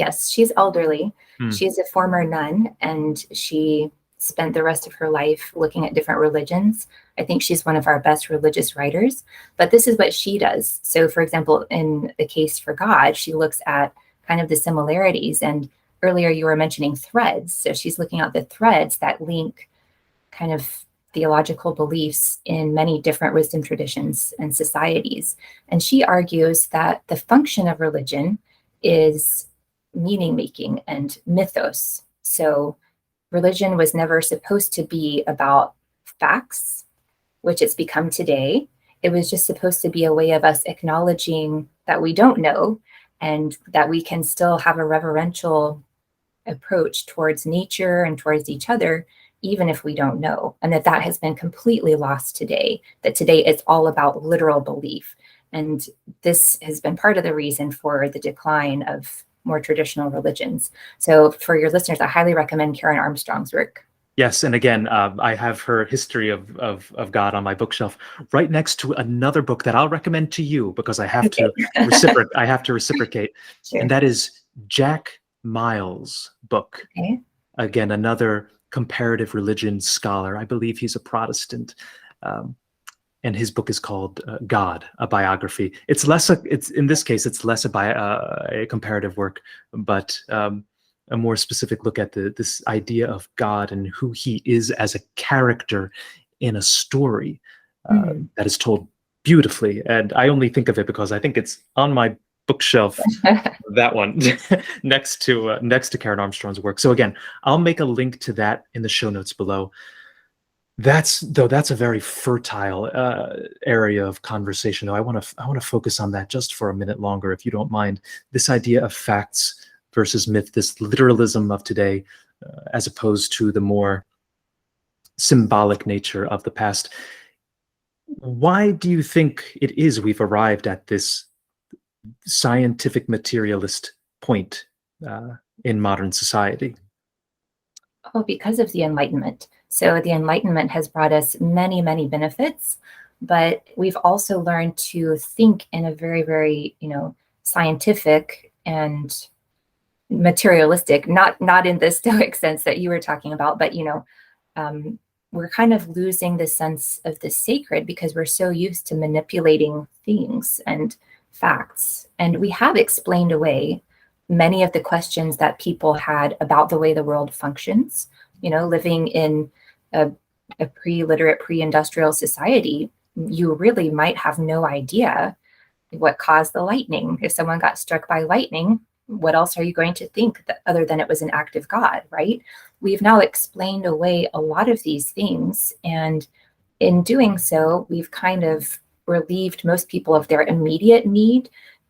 Speaker 2: elderly. She's a former nun, and she spent the rest of her life looking at different religions. I think she's one of our best religious writers, but this is what she does. So, for example, in The Case for God, she looks at kind of the similarities. And earlier you were mentioning threads. So she's looking at the threads that link kind of theological beliefs in many different wisdom traditions and societies. And she argues that the function of religion is meaning making and mythos. So religion was never supposed to be about facts, which it's become today. It was just supposed to be a way of us acknowledging that we don't know, and that we can still have a reverential approach towards nature and towards each other, even if we don't know. And that has been completely lost today, that today it's all about literal belief. And this has been part of the reason for the decline of more traditional religions. So for your listeners, I highly recommend Karen Armstrong's work.
Speaker 1: Yes, and again, I have her History of God on my bookshelf, right next to another book that I'll recommend to you because I have to reciprocate. I have to reciprocate,
Speaker 2: Sure.
Speaker 1: and that is Jack Miles' book.
Speaker 2: Okay.
Speaker 1: Again, another comparative religion scholar. I believe he's a Protestant, and his book is called God, a Biography. It's in this case, it's less a comparative work, but a more specific look at this idea of God and who he is as a character in a story that is told beautifully. And I only think of it because I think it's on my bookshelf, that one, next to Karen Armstrong's work. So again, I'll make a link to that in the show notes below. That's a very fertile area of conversation. Though I want to focus on that just for a minute longer, if you don't mind. This idea of facts versus myth, this literalism of today, as opposed to the more symbolic nature of the past. Why do you think it is we've arrived at this scientific materialist point in modern society?
Speaker 2: Oh, because of the Enlightenment. So the Enlightenment has brought us many, many benefits, but we've also learned to think in a very, very, scientific and materialistic, not in the Stoic sense that you were talking about, but we're kind of losing the sense of the sacred because we're so used to manipulating things and facts. And we have explained away many of the questions that people had about the way the world functions. Living in a pre-literate, pre-industrial society, you really might have no idea what caused the lightning. If someone got struck by lightning, what else are you going to think other than it was an act of God, right? We've now explained away a lot of these things. And in doing so, we've kind of relieved most people of their immediate need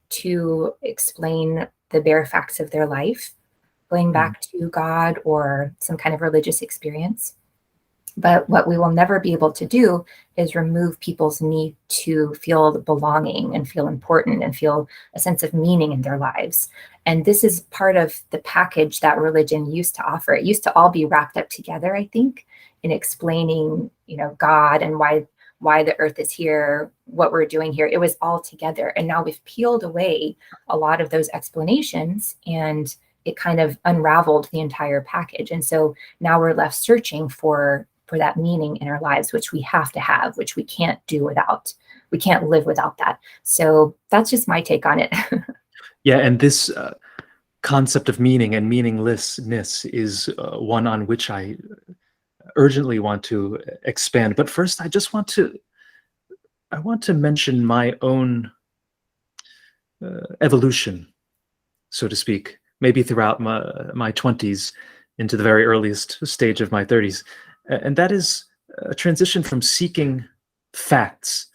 Speaker 2: to explain the bare facts of their life, going back to God or some kind of religious experience. But what we will never be able to do is remove people's need to feel belonging and feel important and feel a sense of meaning in their lives. And this is part of the package that religion used to offer. It used to all be wrapped up together, I think, in explaining, God and why the earth is here, what we're doing here. It was all together. And now we've peeled away a lot of those explanations, and it kind of unraveled the entire package. And so now we're left searching for that meaning in our lives, which we have to have, which we can't do without. We can't live without that. So that's just my take on it.
Speaker 1: Yeah, and this concept of meaning and meaninglessness is one on which I urgently want to expand. But first, I want to mention my own evolution, so to speak, maybe throughout my 20s into the very earliest stage of my 30s. And that is a transition from seeking facts,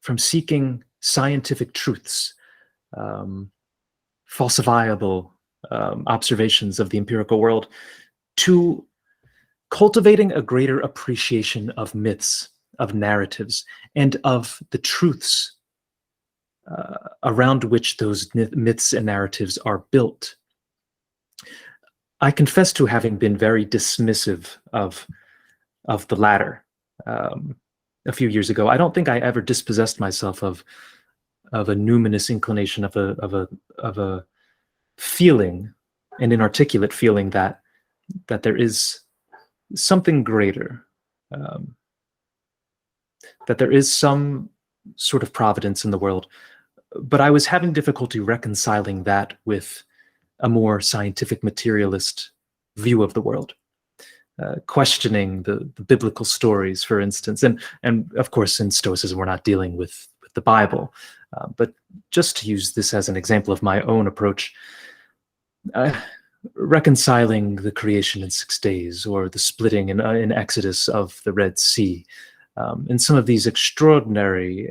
Speaker 1: from seeking scientific truths, falsifiable observations of the empirical world, to cultivating a greater appreciation of myths, of narratives, and of the truths around which those myths and narratives are built. I confess to having been very dismissive of the latter a few years ago. I don't think I ever dispossessed myself of a numinous inclination, of a feeling, an inarticulate feeling that there is something greater, that there is some sort of providence in the world. But I was having difficulty reconciling that with a more scientific materialist view of the world, questioning the biblical stories, for instance. And of course, in Stoicism, we're not dealing with the Bible, but just to use this as an example of my own approach, reconciling the creation in 6 days, or the splitting in Exodus of the Red Sea, and some of these extraordinary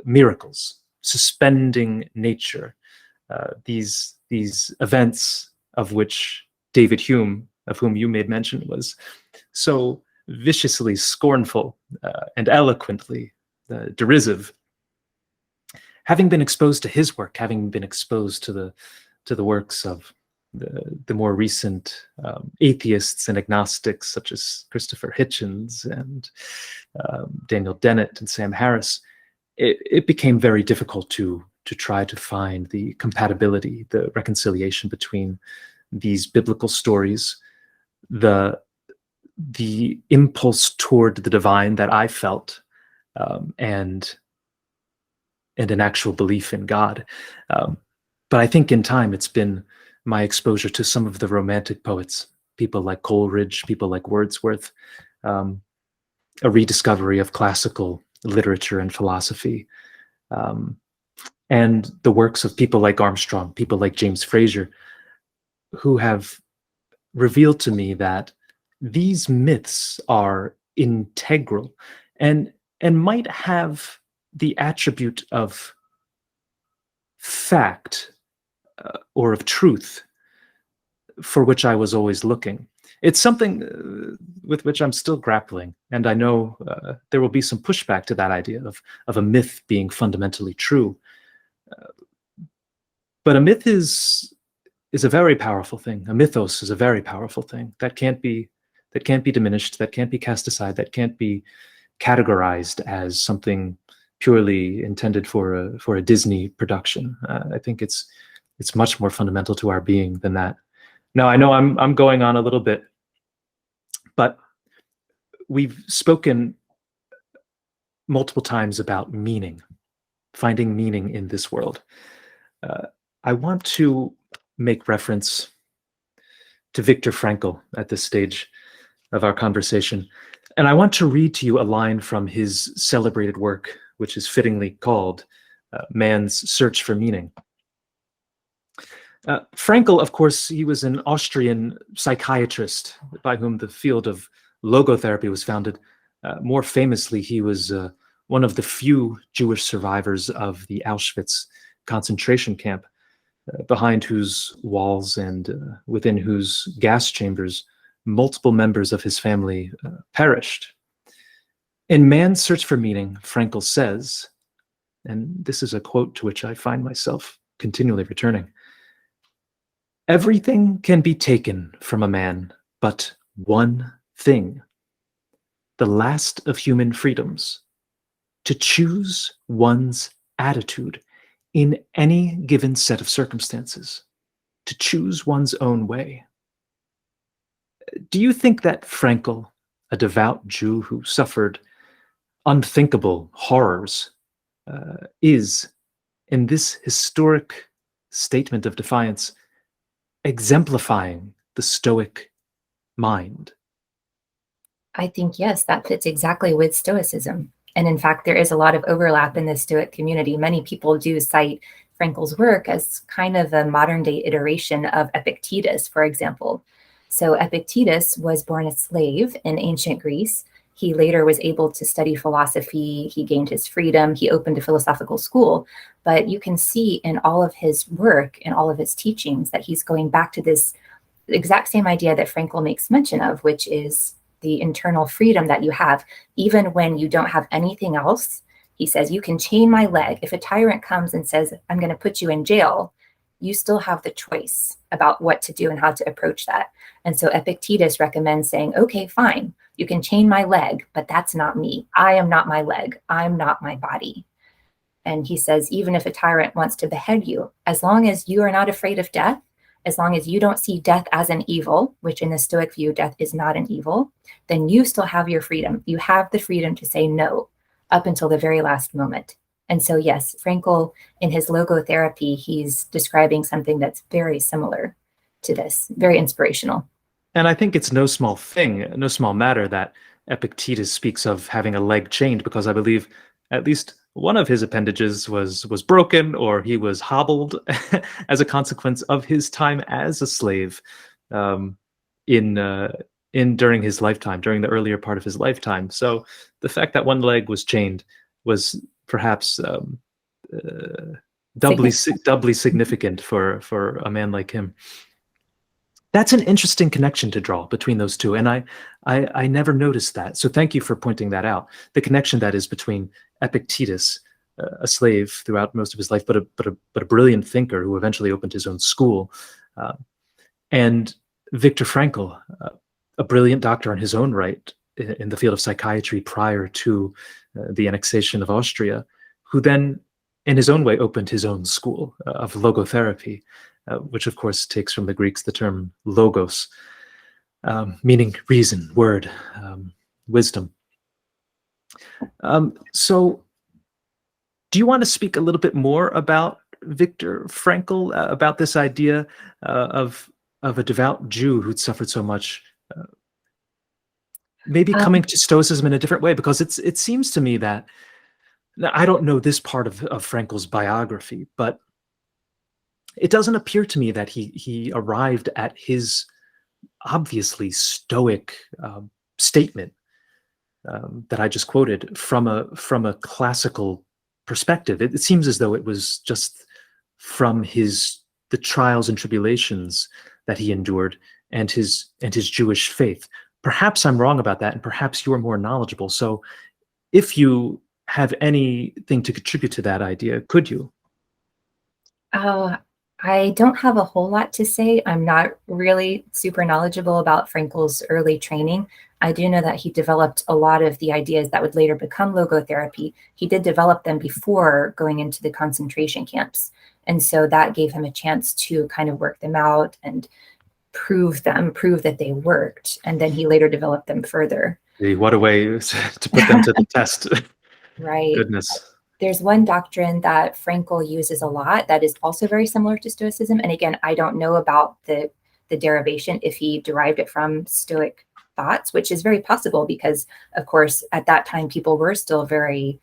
Speaker 1: miracles, suspending nature, these events of which David Hume, of whom you made mention, was so viciously scornful and eloquently derisive. Having been exposed to his work, having been exposed to the works of the more recent atheists and agnostics, such as Christopher Hitchens and Daniel Dennett and Sam Harris, it became very difficult to try to find the compatibility, the reconciliation between these biblical stories, the impulse toward the divine that I felt, and an actual belief in God. But I think in time it's been my exposure to some of the Romantic poets, people like Coleridge, people like Wordsworth, a rediscovery of classical literature and philosophy, and the works of people like Armstrong, people like James Frazer, who have revealed to me that these myths are integral and might have the attribute of fact or of truth for which I was always looking. It's something with which I'm still grappling, and I know there will be some pushback to that idea of a myth being fundamentally true. But a myth is a very powerful thing. A mythos is a very powerful thing that can't be diminished, that can't be cast aside, that can't be categorized as something purely intended for a Disney production. I think it's much more fundamental to our being than that. Now, I know I'm going on a little bit, but we've spoken multiple times about meaning, finding meaning in this world. I want to make reference to Viktor Frankl at this stage of our conversation, and I want to read to you a line from his celebrated work, which is fittingly called Man's Search for Meaning. Frankl, of course, he was an Austrian psychiatrist by whom the field of logotherapy was founded. More famously, he was one of the few Jewish survivors of the Auschwitz concentration camp, behind whose walls and within whose gas chambers multiple members of his family perished. In Man's Search for Meaning, Frankl says, and this is a quote to which I find myself continually returning, "Everything can be taken from a man but one thing, the last of human freedoms, to choose one's attitude in any given set of circumstances, to choose one's own way." Do you think that Frankl, a devout Jew who suffered unthinkable horrors, is, in this historic statement of defiance, exemplifying the Stoic mind?
Speaker 2: I think, yes, that fits exactly with Stoicism. And in fact, there is a lot of overlap in the Stoic community. Many people do cite Frankl's work as kind of a modern day iteration of Epictetus, for example. So Epictetus was born a slave in ancient Greece. He later was able to study philosophy. He gained his freedom. He opened a philosophical school. But you can see in all of his work and all of his teachings that he's going back to this exact same idea that Frankl makes mention of, which is the internal freedom that you have, even when you don't have anything else. He says, you can chain my leg. If a tyrant comes and says, I'm going to put you in jail, you still have the choice about what to do and how to approach that. And so Epictetus recommends saying, okay, fine, you can chain my leg, but that's not me. I am not my leg. I'm not my body. And he says, even if a tyrant wants to behead you, as long as you are not afraid of death, as long as you don't see death as an evil, which in the Stoic view, death is not an evil, then you still have your freedom. You have the freedom to say no up until the very last moment. And so, yes, Frankl, in his logotherapy, he's describing something that's very similar to this, very inspirational.
Speaker 1: And I think it's no small thing, no small matter that Epictetus speaks of having a leg chained, because I believe at least one of his appendages was broken, or he was hobbled as a consequence of his time as a slave in during his lifetime, during the earlier part of his lifetime. So the fact that one leg was chained was perhaps doubly significant for a man like him. That's an interesting connection to draw between those two, and I never noticed that. So thank you for pointing that out. The connection that is between Epictetus, a slave throughout most of his life, but a brilliant thinker who eventually opened his own school, and Viktor Frankl, a brilliant doctor in his own right in the field of psychiatry prior to the annexation of Austria, who then, in his own way, opened his own school of logotherapy. Which of course takes from the Greeks the term logos, meaning reason, word, wisdom. So do you want to speak a little bit more about Viktor Frankl, about this idea of a devout Jew who'd suffered so much, maybe coming to Stoicism in a different way? Because it seems to me that, now, I don't know this part of Frankl's biography, but it doesn't appear to me that he arrived at his obviously Stoic statement that I just quoted from a classical perspective. It seems as though it was just from the trials and tribulations that he endured and his Jewish faith. Perhaps I'm wrong about that, and perhaps you're more knowledgeable. So if you have anything to contribute to that idea, could you?
Speaker 2: I don't have a whole lot to say. I'm not really super knowledgeable about Frankl's early training. I do know that he developed a lot of the ideas that would later become logotherapy. He did develop them before going into the concentration camps. And so that gave him a chance to kind of work them out and prove that they worked. And then he later developed them further.
Speaker 1: What a way to put them to the test.
Speaker 2: Right.
Speaker 1: Goodness.
Speaker 2: There's one doctrine that Frankl uses a lot that is also very similar to Stoicism. And again, I don't know about the derivation, if he derived it from Stoic thoughts, which is very possible because, of course, at that time, people were still very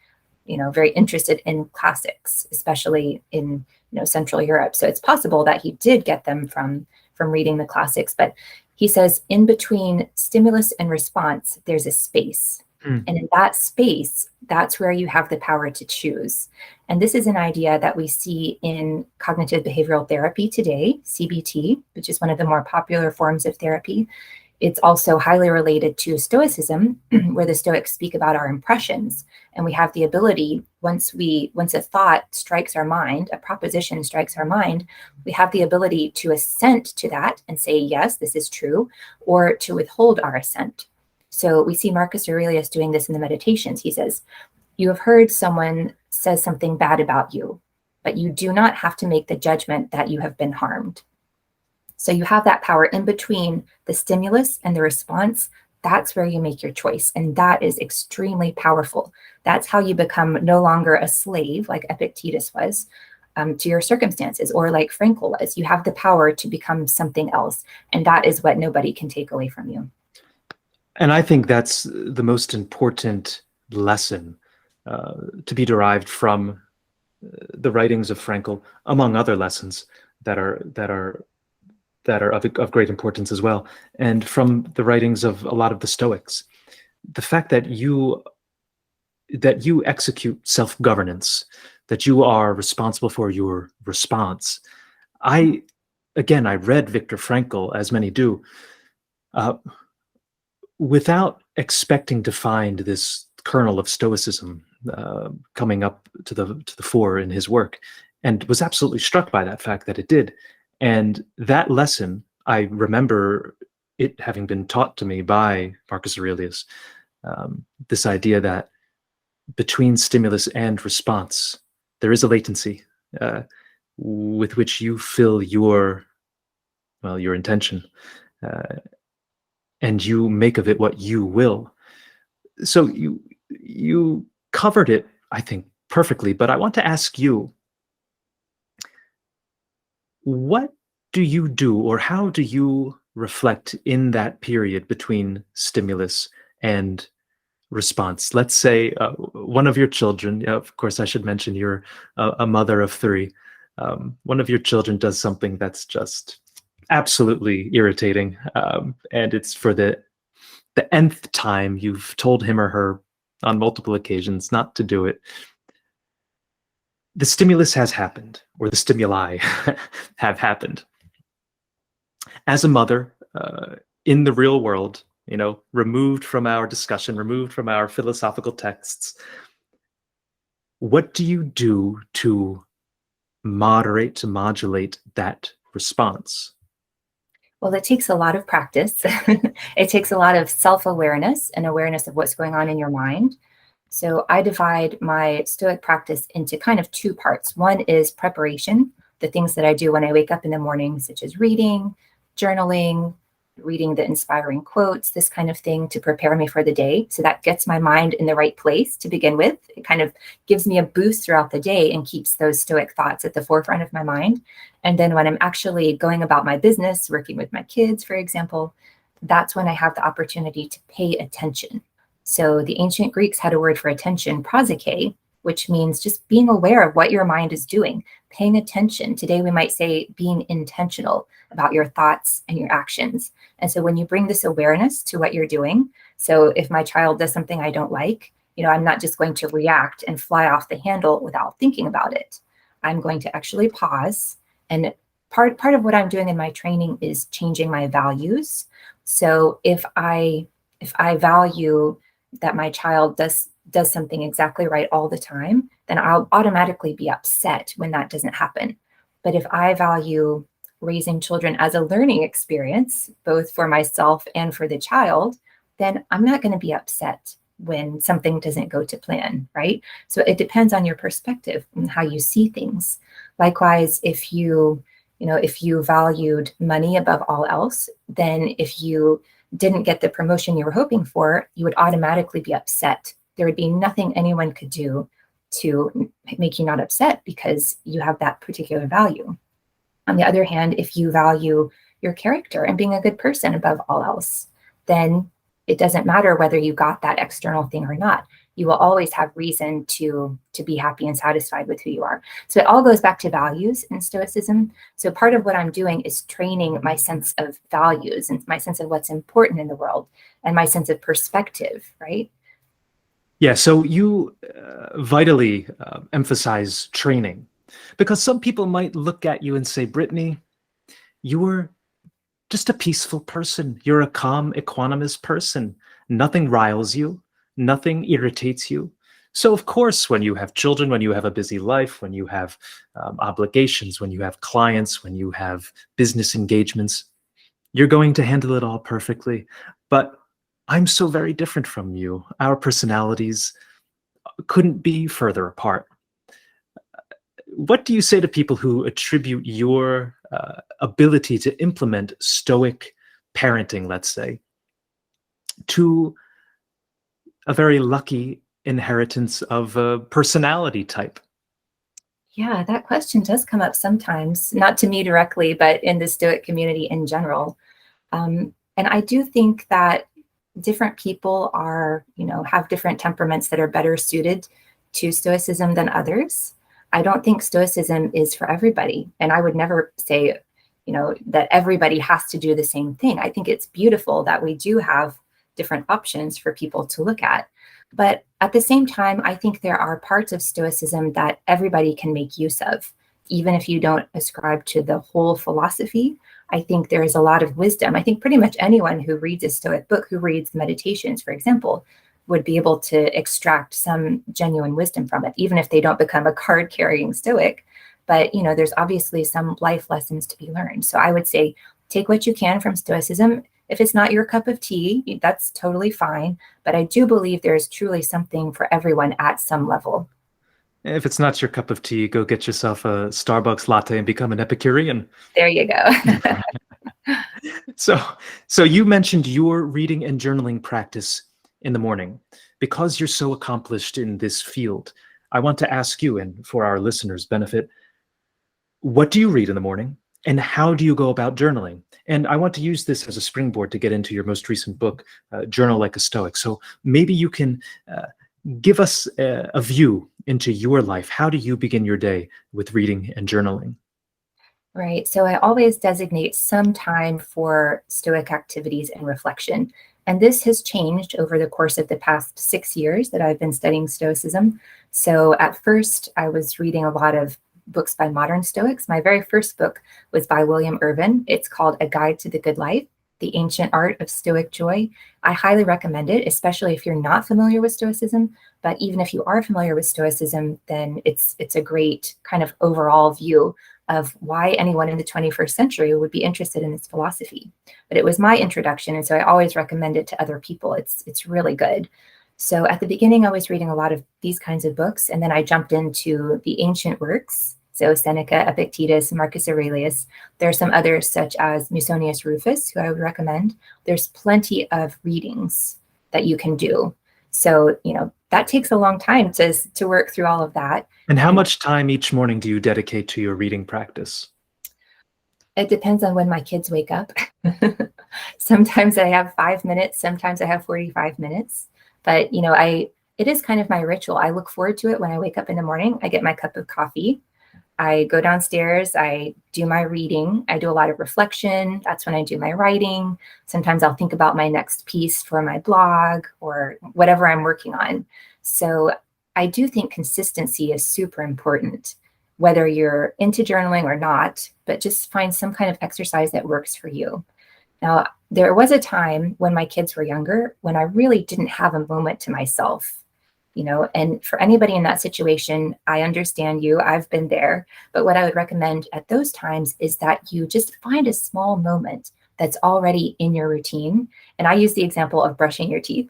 Speaker 2: interested in classics, especially in Central Europe. So it's possible that he did get them from reading the classics. But he says, in between stimulus and response, there's a space. And in that space, that's where you have the power to choose. And this is an idea that we see in cognitive behavioral therapy today, CBT, which is one of the more popular forms of therapy. It's also highly related to Stoicism, where the Stoics speak about our impressions. And we have the ability, once a thought strikes our mind, a proposition strikes our mind, we have the ability to assent to that and say, yes, this is true, or to withhold our assent. So we see Marcus Aurelius doing this in the Meditations. He says, you have heard someone says something bad about you, but you do not have to make the judgment that you have been harmed. So you have that power in between the stimulus and the response. That's where you make your choice. And that is extremely powerful. That's how you become no longer a slave, like Epictetus was, to your circumstances, or like Frankl was. You have the power to become something else. And that is what nobody can take away from you.
Speaker 1: And I think that's the most important lesson to be derived from the writings of Frankl, among other lessons that are of great importance as well, and from the writings of a lot of the Stoics. The fact that you execute self-governance, that you are responsible for your response. I read Viktor Frankl, as many do, without expecting to find this kernel of Stoicism coming up to the fore in his work, and was absolutely struck by that fact that it did. And that lesson, I remember it having been taught to me by Marcus Aurelius, this idea that between stimulus and response, there is a latency with which you fill your intention, and you make of it what you will. So you covered it, I think, perfectly, but I want to ask you, what do you do, or how do you reflect in that period between stimulus and response. Let's say one of your children, of course, I should mention you're a mother of three. One of your children does something that's just absolutely irritating, and it's for the nth time. You've told him or her on multiple occasions not to do it. The stimulus has happened, or the stimuli have happened. As a mother, in the real world, removed from our discussion, removed from our philosophical texts, what do you do to modulate that response?
Speaker 2: Well, it takes a lot of practice. It takes a lot of self-awareness and awareness of what's going on in your mind. So I divide my Stoic practice into kind of two parts. One is preparation, the things that I do when I wake up in the morning, such as reading, journaling, reading the inspiring quotes, this kind of thing to prepare me for the day. So that gets my mind in the right place to begin with. It kind of gives me a boost throughout the day and keeps those Stoic thoughts at the forefront of my mind. And then when I'm actually going about my business, working with my kids, for example, that's when I have the opportunity to pay attention. So the ancient Greeks had a word for attention, prosike, which means just being aware of what your mind is doing, paying attention. Today we might say being intentional about your thoughts and your actions. And so when you bring this awareness to what you're doing, so if my child does something I don't like, I'm not just going to react and fly off the handle without thinking about it. I'm going to actually pause. And part of what I'm doing in my training is changing my values. So if I value that my child does something exactly right all the time, then I'll automatically be upset when that doesn't happen. But if I value raising children as a learning experience, both for myself and for the child, then I'm not going to be upset when something doesn't go to plan, right? So it depends on your perspective and how you see things. Likewise, if you valued money above all else, then if you didn't get the promotion you were hoping for, you would automatically be upset. There would be nothing anyone could do to make you not upset because you have that particular value. On the other hand, if you value your character and being a good person above all else, then it doesn't matter whether you got that external thing or not. You will always have reason to be happy and satisfied with who you are. So it all goes back to values in Stoicism. So part of what I'm doing is training my sense of values and my sense of what's important in the world and my sense of perspective, right?
Speaker 1: Yeah, so you vitally emphasize training, because some people might look at you and say, Brittany, you're just a peaceful person. You're a calm, equanimous person. Nothing riles you. Nothing irritates you. So of course, when you have children, when you have a busy life, when you have obligations, when you have clients, when you have business engagements, you're going to handle it all perfectly. But I'm so very different from you. Our personalities couldn't be further apart. What do you say to people who attribute your ability to implement Stoic parenting, let's say, to a very lucky inheritance of a personality type?
Speaker 2: Yeah, that question does come up sometimes, not to me directly, but in the Stoic community in general. And I do think that different people have different temperaments that are better suited to Stoicism than others. I don't think Stoicism is for everybody. And I would never say, that everybody has to do the same thing. I think it's beautiful that we do have different options for people to look at. But at the same time, I think there are parts of Stoicism that everybody can make use of. Even if you don't ascribe to the whole philosophy, I think there is a lot of wisdom. I think pretty much anyone who reads a Stoic book, who reads Meditations, for example, would be able to extract some genuine wisdom from it, even if they don't become a card-carrying Stoic. But, there's obviously some life lessons to be learned. So I would say, take what you can from Stoicism. If it's not your cup of tea, that's totally fine. But I do believe there's truly something for everyone at some level.
Speaker 1: If it's not your cup of tea, go get yourself a Starbucks latte and become an Epicurean.
Speaker 2: There you go.
Speaker 1: So you mentioned your reading and journaling practice in the morning. Because you're so accomplished in this field, I want to ask you, and for our listeners' benefit, what do you read in the morning? And how do you go about journaling? And I want to use this as a springboard to get into your most recent book, Journal Like a Stoic. So maybe you can give us a view into your life. How do you begin your day with reading and journaling?
Speaker 2: Right. So I always designate some time for Stoic activities and reflection. And this has changed over the course of the past 6 years that I've been studying Stoicism. So at first, I was reading a lot of books by modern Stoics. My very first book was by William Irvin. It's called A Guide to the Good Life, The Ancient Art of Stoic Joy. I highly recommend it, especially if you're not familiar with Stoicism. But even if you are familiar with Stoicism, then it's a great kind of overall view of why anyone in the 21st century would be interested in this philosophy. But it was my introduction, and so I always recommend it to other people. It's really good. So at the beginning, I was reading a lot of these kinds of books, and then I jumped into the ancient works. So Seneca, Epictetus, Marcus Aurelius. There are some others such as Musonius Rufus, who I would recommend. There's plenty of readings that you can do. So, that takes a long time to work through all of that.
Speaker 1: And how much time each morning do you dedicate to your reading practice?
Speaker 2: It depends on when my kids wake up. Sometimes I have 5 minutes, sometimes I have 45 minutes. But, it is kind of my ritual. I look forward to it when I wake up in the morning. I get my cup of coffee. I go downstairs, I do my reading, I do a lot of reflection. That's when I do my writing. Sometimes I'll think about my next piece for my blog or whatever I'm working on. So I do think consistency is super important, whether you're into journaling or not, but just find some kind of exercise that works for you. Now, there was a time when my kids were younger when I really didn't have a moment to myself. And for anybody in that situation, I understand you, I've been there. But what I would recommend at those times is that you just find a small moment that's already in your routine. And I use the example of brushing your teeth.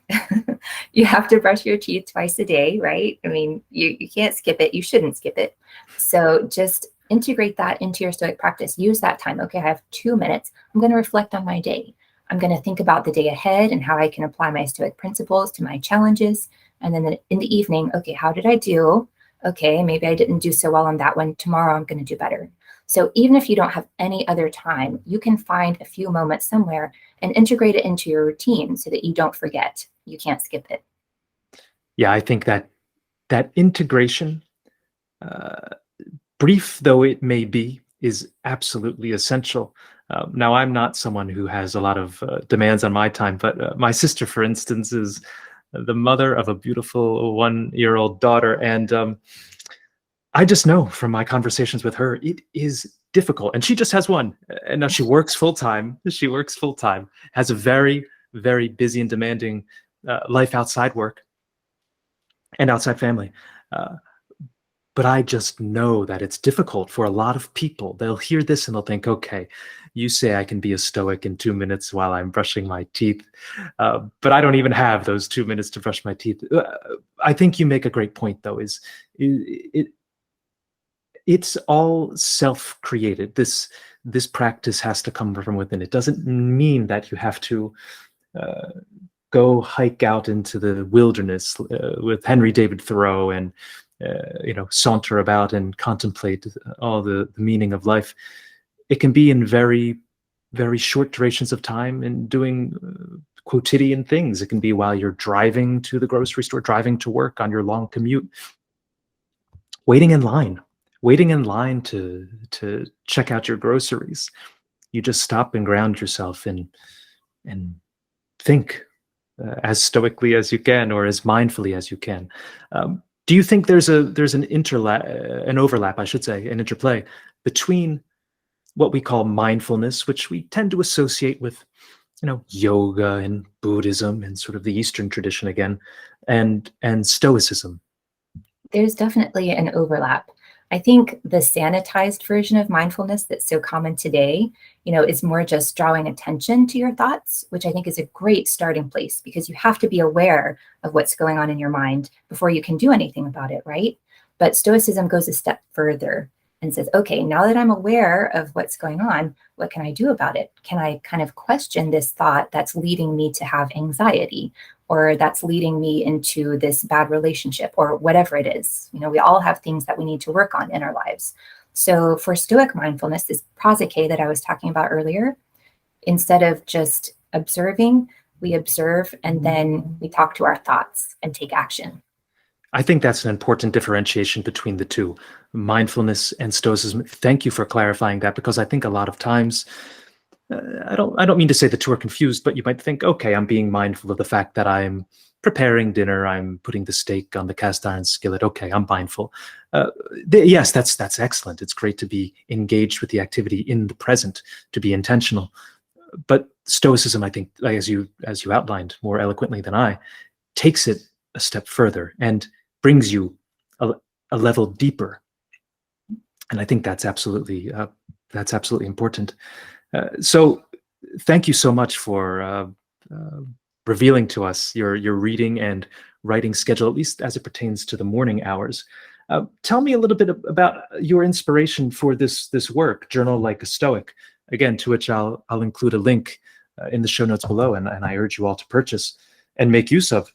Speaker 2: You have to brush your teeth twice a day, right? I mean, you can't skip it. You shouldn't skip it. So just integrate that into your Stoic practice. Use that time. Okay, I have 2 minutes. I'm going to reflect on my day. I'm going to think about the day ahead and how I can apply my Stoic principles to my challenges. And then in the evening, okay, how did I do? Okay, maybe I didn't do so well on that one. Tomorrow I'm going to do better. So even if you don't have any other time, you can find a few moments somewhere and integrate it into your routine so that you don't forget. You can't skip it.
Speaker 1: Yeah, I think that integration, brief though it may be, is absolutely essential. Now, I'm not someone who has a lot of demands on my time, but my sister, for instance, is the mother of a beautiful 1-year-old daughter. And I just know from my conversations with her, it is difficult. And she just has one. And now she works full time. Has a very, very busy and demanding life outside work and outside family. But I just know that it's difficult for a lot of people. They'll hear this and they'll think, okay, you say I can be a Stoic in 2 minutes while I'm brushing my teeth, but I don't even have those 2 minutes to brush my teeth. I think you make a great point, though, it's all self-created. This practice has to come from within. It doesn't mean that you have to go hike out into the wilderness with Henry David Thoreau and saunter about and contemplate all the meaning of life. It can be in very, very short durations of time and doing quotidian things. It can be while you're driving to the grocery store, driving to work on your long commute, waiting in line to check out your groceries. You just stop and ground yourself and think as stoically as you can, or as mindfully as you can. Do you think there's an overlap, I should say, an interplay between what we call mindfulness, which we tend to associate with, yoga and Buddhism and sort of the Eastern tradition again, and Stoicism?
Speaker 2: There's definitely an overlap. I think the sanitized version of mindfulness that's so common today, is more just drawing attention to your thoughts, which I think is a great starting place because you have to be aware of what's going on in your mind before you can do anything about it, right? But Stoicism goes a step further and says, okay, now that I'm aware of what's going on, what can I do about it? Can I kind of question this thought that's leading me to have anxiety, or that's leading me into this bad relationship, or whatever it is? We all have things that we need to work on in our lives. So for Stoic mindfulness, this prosike that I was talking about earlier, instead of just observing, we observe and then we talk to our thoughts and take action.
Speaker 1: I think that's an important differentiation between the two, mindfulness and Stoicism. Thank you for clarifying that, because I think a lot of times, I don't mean to say the two are confused, but you might think, okay, I'm being mindful of the fact that I'm preparing dinner, I'm putting the steak on the cast iron skillet. Okay, I'm mindful. Yes, that's excellent. It's great to be engaged with the activity in the present, to be intentional. But Stoicism, I think, as you outlined more eloquently than I, takes it a step further and brings you a level deeper. And I think that's absolutely important. So thank you so much for revealing to us your reading and writing schedule, at least as it pertains to the morning hours. Tell me a little bit about your inspiration for this work, Journal Like a Stoic, again, to which I'll include a link in the show notes below, and I urge you all to purchase and make use of.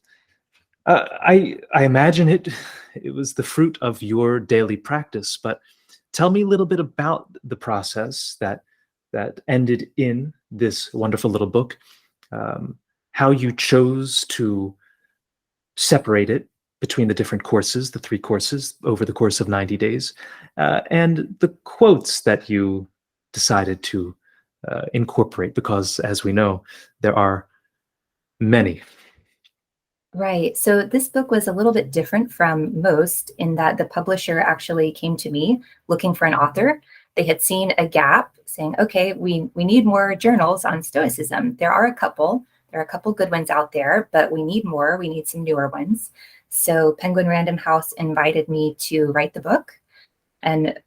Speaker 1: I imagine it was the fruit of your daily practice, but tell me a little bit about the process that ended in this wonderful little book, how you chose to separate it between the different courses, the 3 courses over the course of 90 days, and the quotes that you decided to incorporate, because as we know, there are many.
Speaker 2: Right. So this book was a little bit different from most in that the publisher actually came to me looking for an author. They had seen a gap, saying, okay, we need more journals on Stoicism. There are a couple good ones out there, but we need more. We need some newer ones. So Penguin Random House invited me to write the book. And,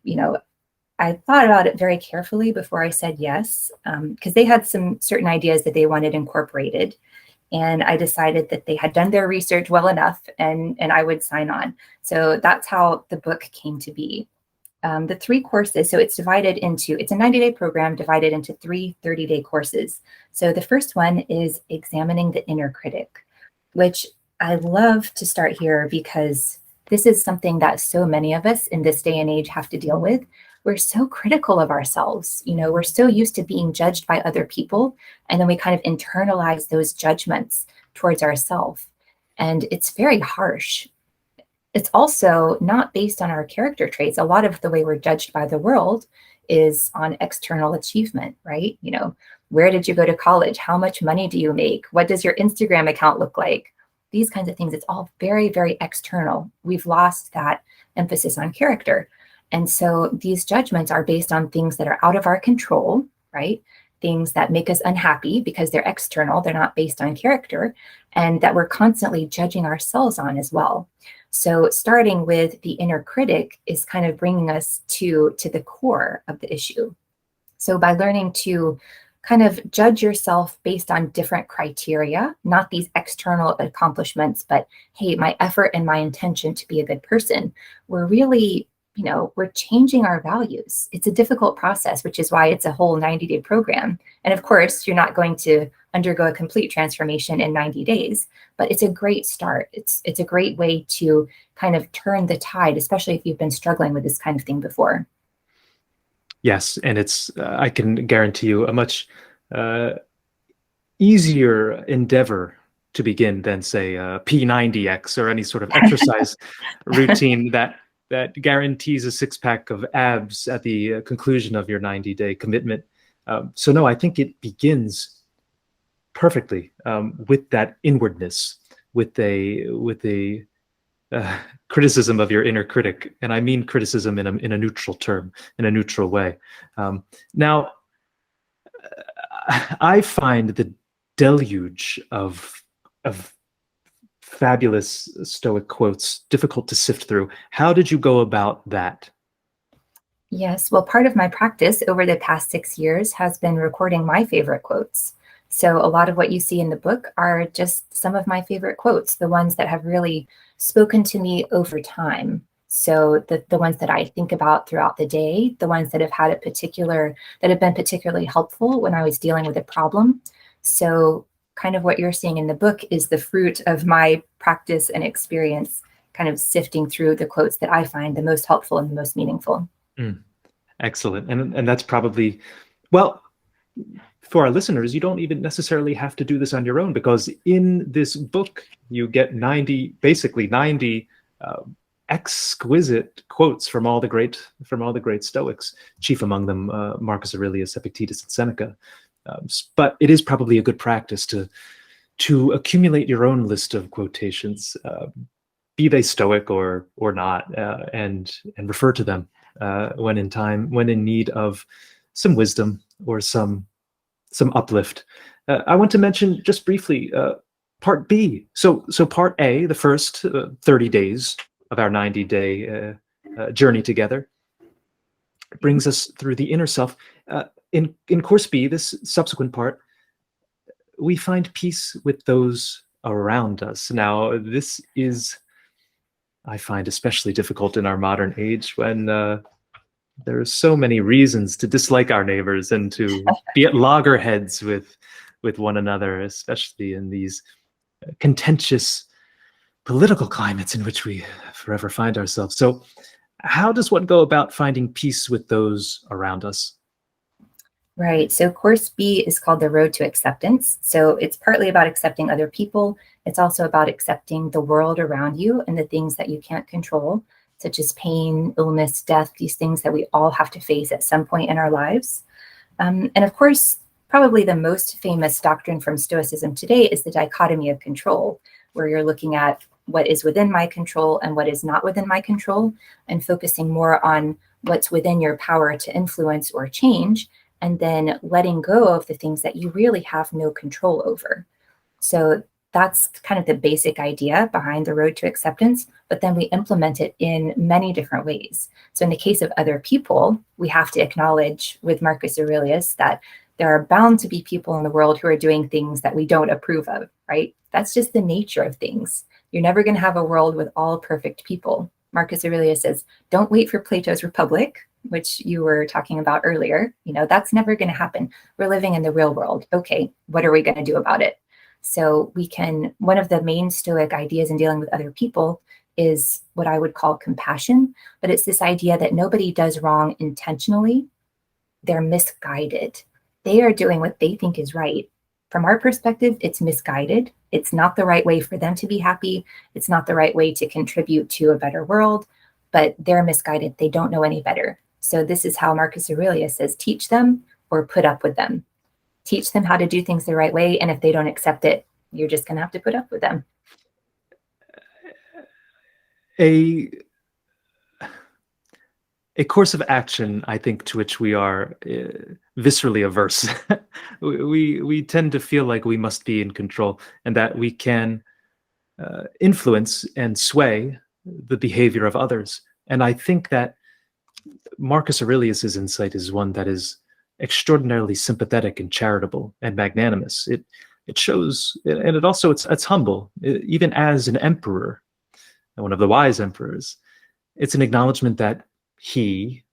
Speaker 2: I thought about it very carefully before I said yes, because they had some certain ideas that they wanted incorporated. And I decided that they had done their research well enough and I would sign on. So that's how the book came to be. The 3 courses, so it's a 90-day program divided into 3 30-day courses. So the first one is examining the inner critic, which I love to start here because this is something that so many of us in this day and age have to deal with. We're so critical of ourselves. We're so used to being judged by other people, and then we kind of internalize those judgments towards ourselves. And it's very harsh. It's also not based on our character traits. A lot of the way we're judged by the world is on external achievement, right? Where did you go to college? How much money do you make? What does your Instagram account look like? These kinds of things. It's all very, very external. We've lost that emphasis on character. And so these judgments are based on things that are out of our control, right? Things that make us unhappy because they're external, they're not based on character, and that we're constantly judging ourselves on as well. So starting with the inner critic is kind of bringing us to the core of the issue. So by learning to kind of judge yourself based on different criteria, not these external accomplishments, but hey, my effort and my intention to be a good person, we're really we're changing our values. It's a difficult process, which is why it's a whole 90-day program. And of course, you're not going to undergo a complete transformation in 90 days, but it's a great start. It's a great way to kind of turn the tide, especially if you've been struggling with this kind of thing before.
Speaker 1: Yes, and it's, I can guarantee you, a much easier endeavor to begin than, say, P90X or any sort of exercise routine that guarantees a 6-pack of abs at the conclusion of your 90-day commitment. So no, I think it begins perfectly with that inwardness, with a criticism of your inner critic, and I mean criticism in a neutral term, in a neutral way. Now, I find the deluge of fabulous Stoic quotes difficult to sift through. How did you go about that?
Speaker 2: Yes, well, part of my practice over the past 6 years has been recording my favorite quotes. So a lot of what you see in the book are just some of my favorite quotes, the ones that have really spoken to me over time. So the ones that I think about throughout the day, the ones that have been particularly helpful when I was dealing with a problem. So kind of what you're seeing in the book is the fruit of my practice and experience, kind of sifting through the quotes that I find the most helpful and the most meaningful.
Speaker 1: Excellent. And that's probably, well, for our listeners, you don't even necessarily have to do this on your own, because in this book you get basically 90 exquisite quotes from all the great Stoics, chief among them Marcus Aurelius, Epictetus, and Seneca. But it is probably a good practice to accumulate your own list of quotations, be they Stoic or not, and refer to them when in need of some wisdom or some uplift. I want to mention just briefly part B. So part A, the first 30 days of our 90-day journey together, brings us through the inner self. In course B, this subsequent part, we find peace with those around us. Now, this is, I find, especially difficult in our modern age, when there are so many reasons to dislike our neighbors and to be at loggerheads with one another, especially in these contentious political climates in which we forever find ourselves. So how does one go about finding peace with those around us?
Speaker 2: Right. So course B is called the road to acceptance. So it's partly about accepting other people. It's also about accepting the world around you and the things that you can't control, such as pain, illness, death, these things that we all have to face at some point in our lives. And of course, probably the most famous doctrine from Stoicism today is the dichotomy of control, where you're looking at what is within my control and what is not within my control, and focusing more on what's within your power to influence or change, and then letting go of the things that you really have no control over. So that's kind of the basic idea behind the road to acceptance, but then we implement it in many different ways. So in the case of other people, we have to acknowledge with Marcus Aurelius that there are bound to be people in the world who are doing things that we don't approve of, right? That's just the nature of things. You're never going to have a world with all perfect people. Marcus Aurelius says, don't wait for Plato's Republic, which you were talking about earlier. That's never going to happen. We're living in the real world. Okay, what are we going to do about it? So one of the main Stoic ideas in dealing with other people is what I would call compassion, but it's this idea that nobody does wrong intentionally. They're misguided. They are doing what they think is right. From our perspective, it's misguided. It's not the right way for them to be happy. It's not the right way to contribute to a better world, but they're misguided. They don't know any better. So this is how Marcus Aurelius says, teach them or put up with them. Teach them how to do things the right way. And if they don't accept it, you're just going to have to put up with them.
Speaker 1: A course of action, I think, to which we are viscerally averse. we tend to feel like we must be in control and that we can influence and sway the behavior of others. And I think that Marcus Aurelius's insight is one that is extraordinarily sympathetic and charitable and magnanimous. It shows, and it's humble. Even as an emperor, one of the wise emperors, it's an acknowledgement that he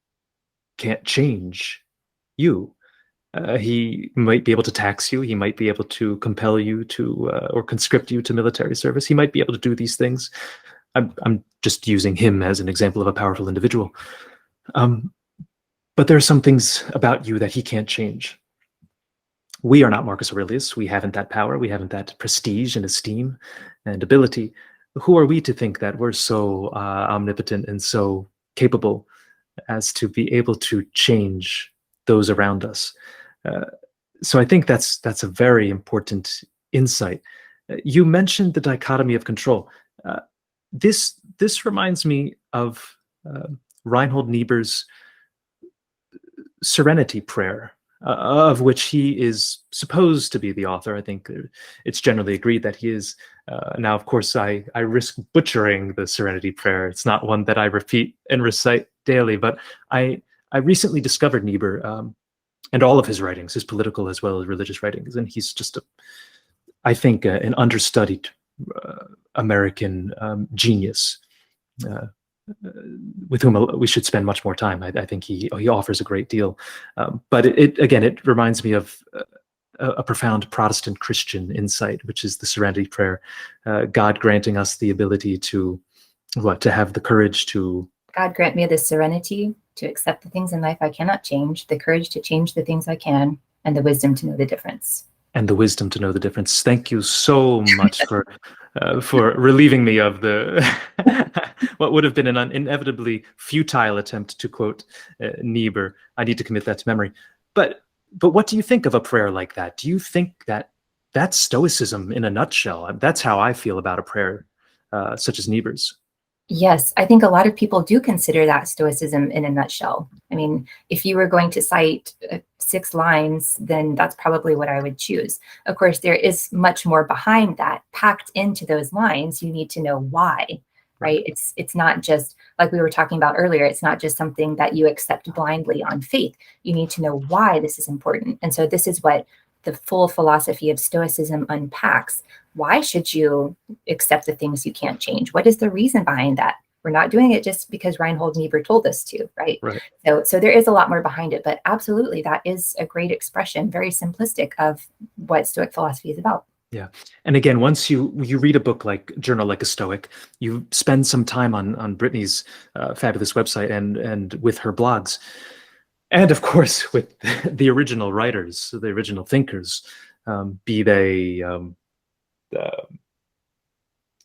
Speaker 1: can't change you. He might be able to tax you. He might be able to compel you to, or conscript you to military service. He might be able to do these things. I'm just using him as an example of a powerful individual. But there are some things about you that he can't change. We are not Marcus Aurelius. We haven't that power. We haven't that prestige and esteem and ability. Who are we to think that we're so omnipotent and so capable as to be able to change those around us? So I think that's a very important insight. You mentioned the dichotomy of control. This reminds me of Reinhold Niebuhr's Serenity Prayer, of which he is supposed to be the author. I think it's generally agreed that he is. Now, of course, I risk butchering the Serenity Prayer. It's not one that I repeat and recite daily, but I recently discovered Niebuhr and all of his writings, his political as well as religious writings, and he's just, I think, an understudied American genius with whom we should spend much more time. I think he offers a great deal, but it reminds me of a profound Protestant Christian insight, which is the Serenity Prayer, God granting us the ability to have the courage to
Speaker 2: God grant me the serenity to accept the things in life I cannot change, the courage to change the things I can, and the wisdom to know the difference.
Speaker 1: And the wisdom to know the difference. Thank you so much for relieving me of the what would have been an inevitably futile attempt to quote Niebuhr. I need to commit that to memory. But what do you think of a prayer like that? Do you think that that's Stoicism in a nutshell? That's how I feel about a prayer such as Niebuhr's.
Speaker 2: Yes, I think a lot of people do consider that Stoicism in a nutshell. I mean, if you were going to cite 6 lines, then that's probably what I would choose. Of course, there is much more behind that. Packed into those lines, you need to know why, right? It's not just, like we were talking about earlier, it's not just something that you accept blindly on faith. You need to know why this is important. And so this is what the full philosophy of Stoicism unpacks. Why should you accept the things you can't change? What is the reason behind that? We're not doing it just because Reinhold Niebuhr told us to, right? So there is a lot more behind it, but absolutely, that is a great expression, very simplistic, of what Stoic philosophy is about.
Speaker 1: Yeah. And again, once you read a book like Journal Like a Stoic, you spend some time on Brittany's fabulous website and with her blogs. And of course, with the original writers, the original thinkers, be they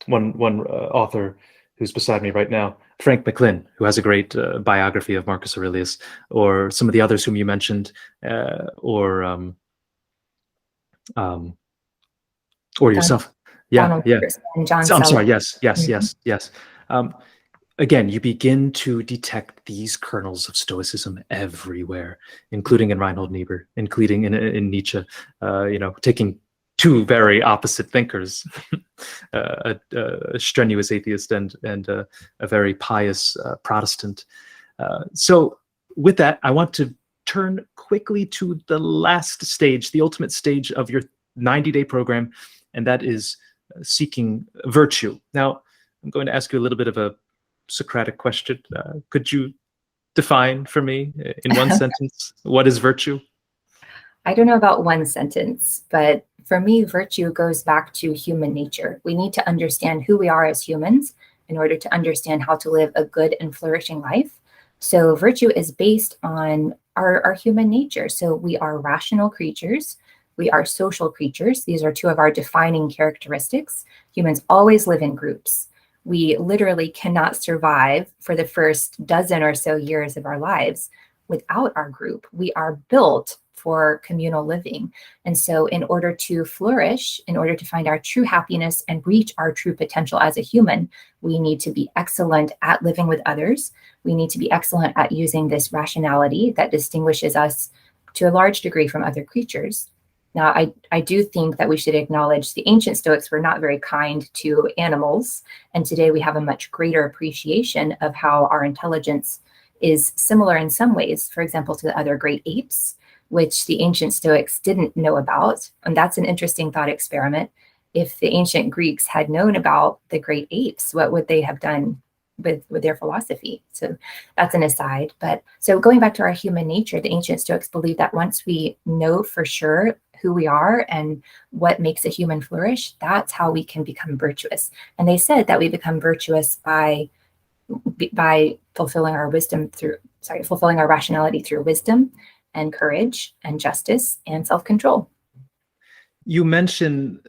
Speaker 1: one author who's beside me right now, Frank McLynn, who has a great biography of Marcus Aurelius, or some of the others whom you mentioned, or yourself.
Speaker 2: Donald
Speaker 1: Yeah.
Speaker 2: and John
Speaker 1: I'm
Speaker 2: Sellers.
Speaker 1: sorry. Yes. Again, you begin to detect these kernels of Stoicism everywhere, including in Reinhold Niebuhr, including in Nietzsche, taking 2 very opposite thinkers, a strenuous atheist and a very pious Protestant. So with that, I want to turn quickly to the last stage, the ultimate stage of your 90-day program, and that is seeking virtue. Now, I'm going to ask you a little bit of a Socratic question. Could you define for me in one sentence, what is virtue?
Speaker 2: I don't know about one sentence, but for me, virtue goes back to human nature. We need to understand who we are as humans in order to understand how to live a good and flourishing life. So virtue is based on our human nature. So we are rational creatures. We are social creatures. These are 2 of our defining characteristics. Humans always live in groups. We literally cannot survive for the first dozen or so years of our lives without our group. We are built for communal living. And so in order to flourish, in order to find our true happiness and reach our true potential as a human, we need to be excellent at living with others. We need to be excellent at using this rationality that distinguishes us to a large degree from other creatures. Now, I do think that we should acknowledge the ancient Stoics were not very kind to animals. And today we have a much greater appreciation of how our intelligence is similar in some ways, for example, to the other great apes, which the ancient Stoics didn't know about. And that's an interesting thought experiment. If the ancient Greeks had known about the great apes, what would they have done with their philosophy? So that's an aside. But so going back to our human nature, the ancient Stoics believed that once we know for sure who we are and what makes a human flourish, that's how we can become virtuous. And they said that we become virtuous by fulfilling our rationality through wisdom and courage and justice and self-control.
Speaker 1: You mention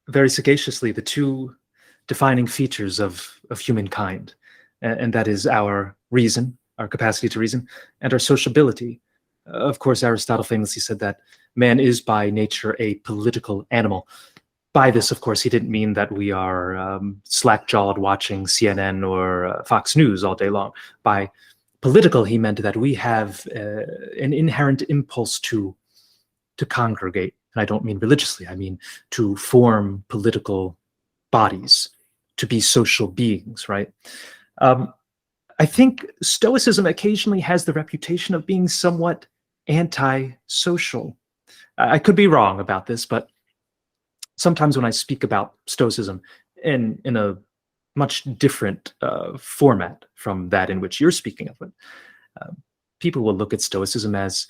Speaker 1: very sagaciously the 2 defining features of humankind, and that is our reason, our capacity to reason, and our sociability. Of course, Aristotle famously said that man is by nature a political animal. By this, of course, he didn't mean that we are slack-jawed watching CNN or Fox News all day long. By political, he meant that we have an inherent impulse to congregate. And I don't mean religiously, I mean to form political bodies, to be social beings, right? I think Stoicism occasionally has the reputation of being somewhat anti-social. I could be wrong about this, but sometimes when I speak about Stoicism in a much different format from that in which you're speaking of it, people will look at Stoicism as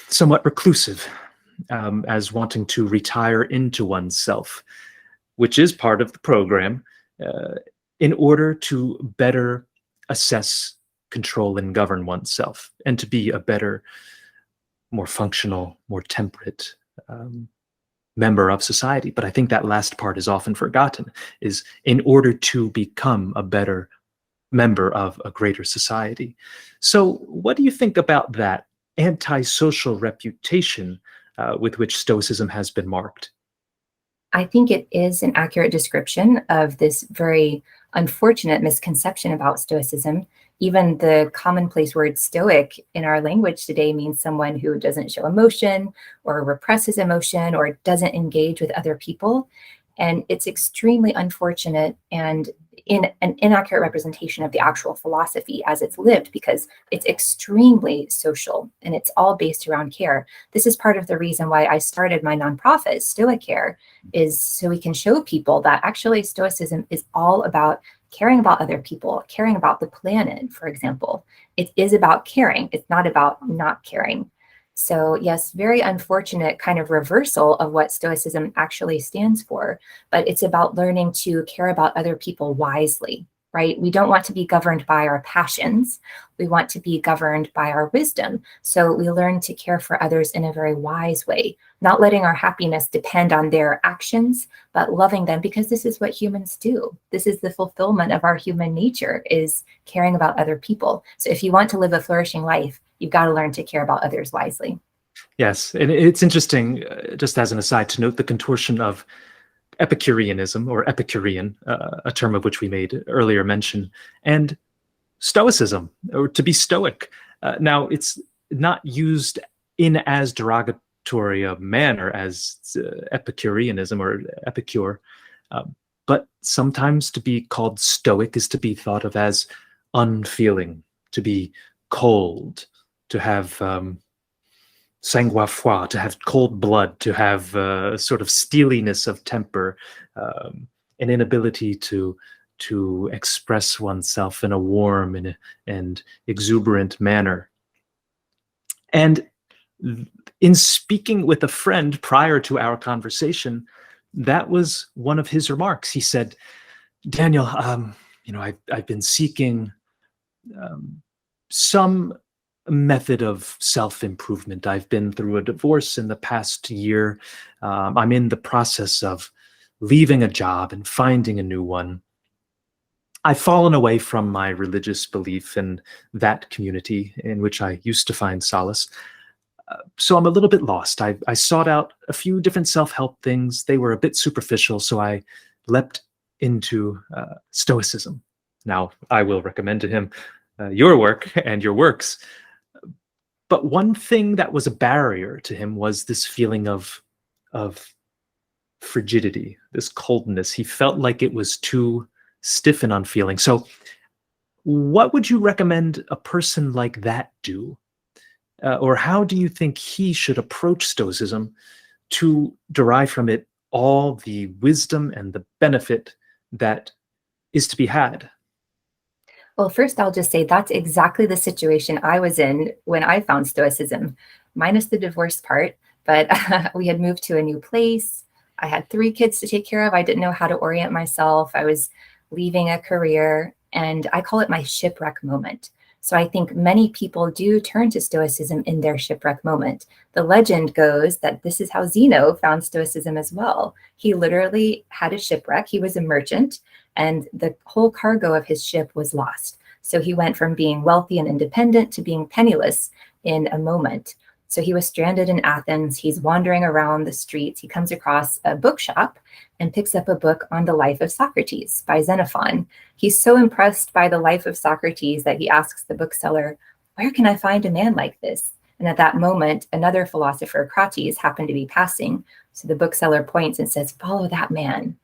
Speaker 1: somewhat reclusive, as wanting to retire into oneself, which is part of the program, in order to better assess, control, and govern oneself, and to be a better, more functional, more temperate member of society. But I think that last part is often forgotten, is in order to become a better member of a greater society. So what do you think about that anti-social reputation with which Stoicism has been marked?
Speaker 2: I think it is an accurate description of this very unfortunate misconception about Stoicism. Even the commonplace word Stoic in our language today means someone who doesn't show emotion or represses emotion or doesn't engage with other people. And it's extremely unfortunate and in an inaccurate representation of the actual philosophy as it's lived, because it's extremely social and it's all based around care. This is part of the reason why I started my nonprofit, Stoicare, is so we can show people that actually Stoicism is all about caring about other people, caring about the planet, for example. It is about caring. It's not about not caring. So yes, very unfortunate kind of reversal of what Stoicism actually stands for, but it's about learning to care about other people wisely, right? We don't want to be governed by our passions. We want to be governed by our wisdom. So we learn to care for others in a very wise way, not letting our happiness depend on their actions, but loving them, because this is what humans do. This is the fulfillment of our human nature, is caring about other people. So if you want to live a flourishing life, you've got to learn to care about others wisely.
Speaker 1: Yes, and it's interesting, just as an aside, to note the contortion of Epicureanism, or Epicurean, a term of which we made earlier mention, and Stoicism, or to be Stoic. Now, it's not used in as derogatory a manner as Epicureanism or Epicure, but sometimes to be called Stoic is to be thought of as unfeeling, to be cold, to have sang-froid, to have cold blood, to have sort of steeliness of temper, an inability to express oneself in a warm and exuberant manner. And in speaking with a friend prior to our conversation, that was one of his remarks. He said, "Daniel, I've been seeking some method of self-improvement. I've been through a divorce in the past year. I'm in the process of leaving a job and finding a new one. I've fallen away from my religious belief in that community in which I used to find solace. So I'm a little bit lost. I sought out a few different self-help things. They were a bit superficial, so I leapt into Stoicism. Now, I will recommend to him your work and your works. But one thing that was a barrier to him was this feeling of frigidity, this coldness. He felt like it was too stiff and unfeeling. So what would you recommend a person like that do? Or how do you think he should approach Stoicism to derive from it all the wisdom and the benefit that is to be had?
Speaker 2: Well, first, I'll just say that's exactly the situation I was in when I found Stoicism, minus the divorce part. But we had moved to a new place. I had 3 kids to take care of. I didn't know how to orient myself. I was leaving a career, and I call it my shipwreck moment. So I think many people do turn to Stoicism in their shipwreck moment. The legend goes that this is how Zeno found Stoicism as well. He literally had a shipwreck. He was a merchant, and the whole cargo of his ship was lost. So he went from being wealthy and independent to being penniless in a moment. So he was stranded in Athens. He's wandering around the streets. He comes across a bookshop and picks up a book on the life of Socrates by Xenophon. He's so impressed by the life of Socrates that he asks the bookseller, "Where can I find a man like this?" And at that moment, another philosopher, Crates, happened to be passing. So the bookseller points and says, "Follow that man."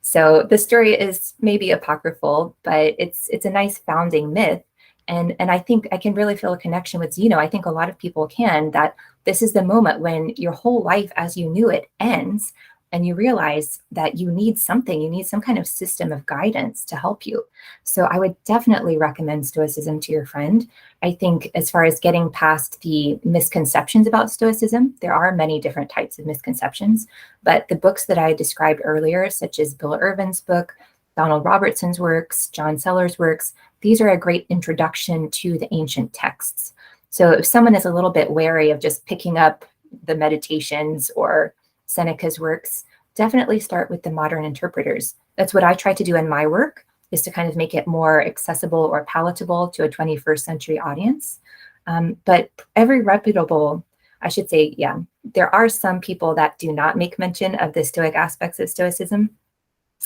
Speaker 2: So the story is maybe apocryphal, but it's a nice founding myth. And I think I can really feel a connection with Zeno. I think a lot of people can, that this is the moment when your whole life as you knew it ends, and you realize that you need something, you need some kind of system of guidance to help you. So I would definitely recommend Stoicism to your friend. I think as far as getting past the misconceptions about Stoicism, there are many different types of misconceptions, but the books that I described earlier, such as Bill Irvin's book, Donald Robertson's works, John Sellers' works. These are a great introduction to the ancient texts. So if someone is a little bit wary of just picking up the Meditations or Seneca's works, definitely start with the modern interpreters. That's what I try to do in my work, is to kind of make it more accessible or palatable to a 21st century audience. But every reputable, I should say, yeah, there are some people that do not make mention of the Stoic aspects of Stoicism.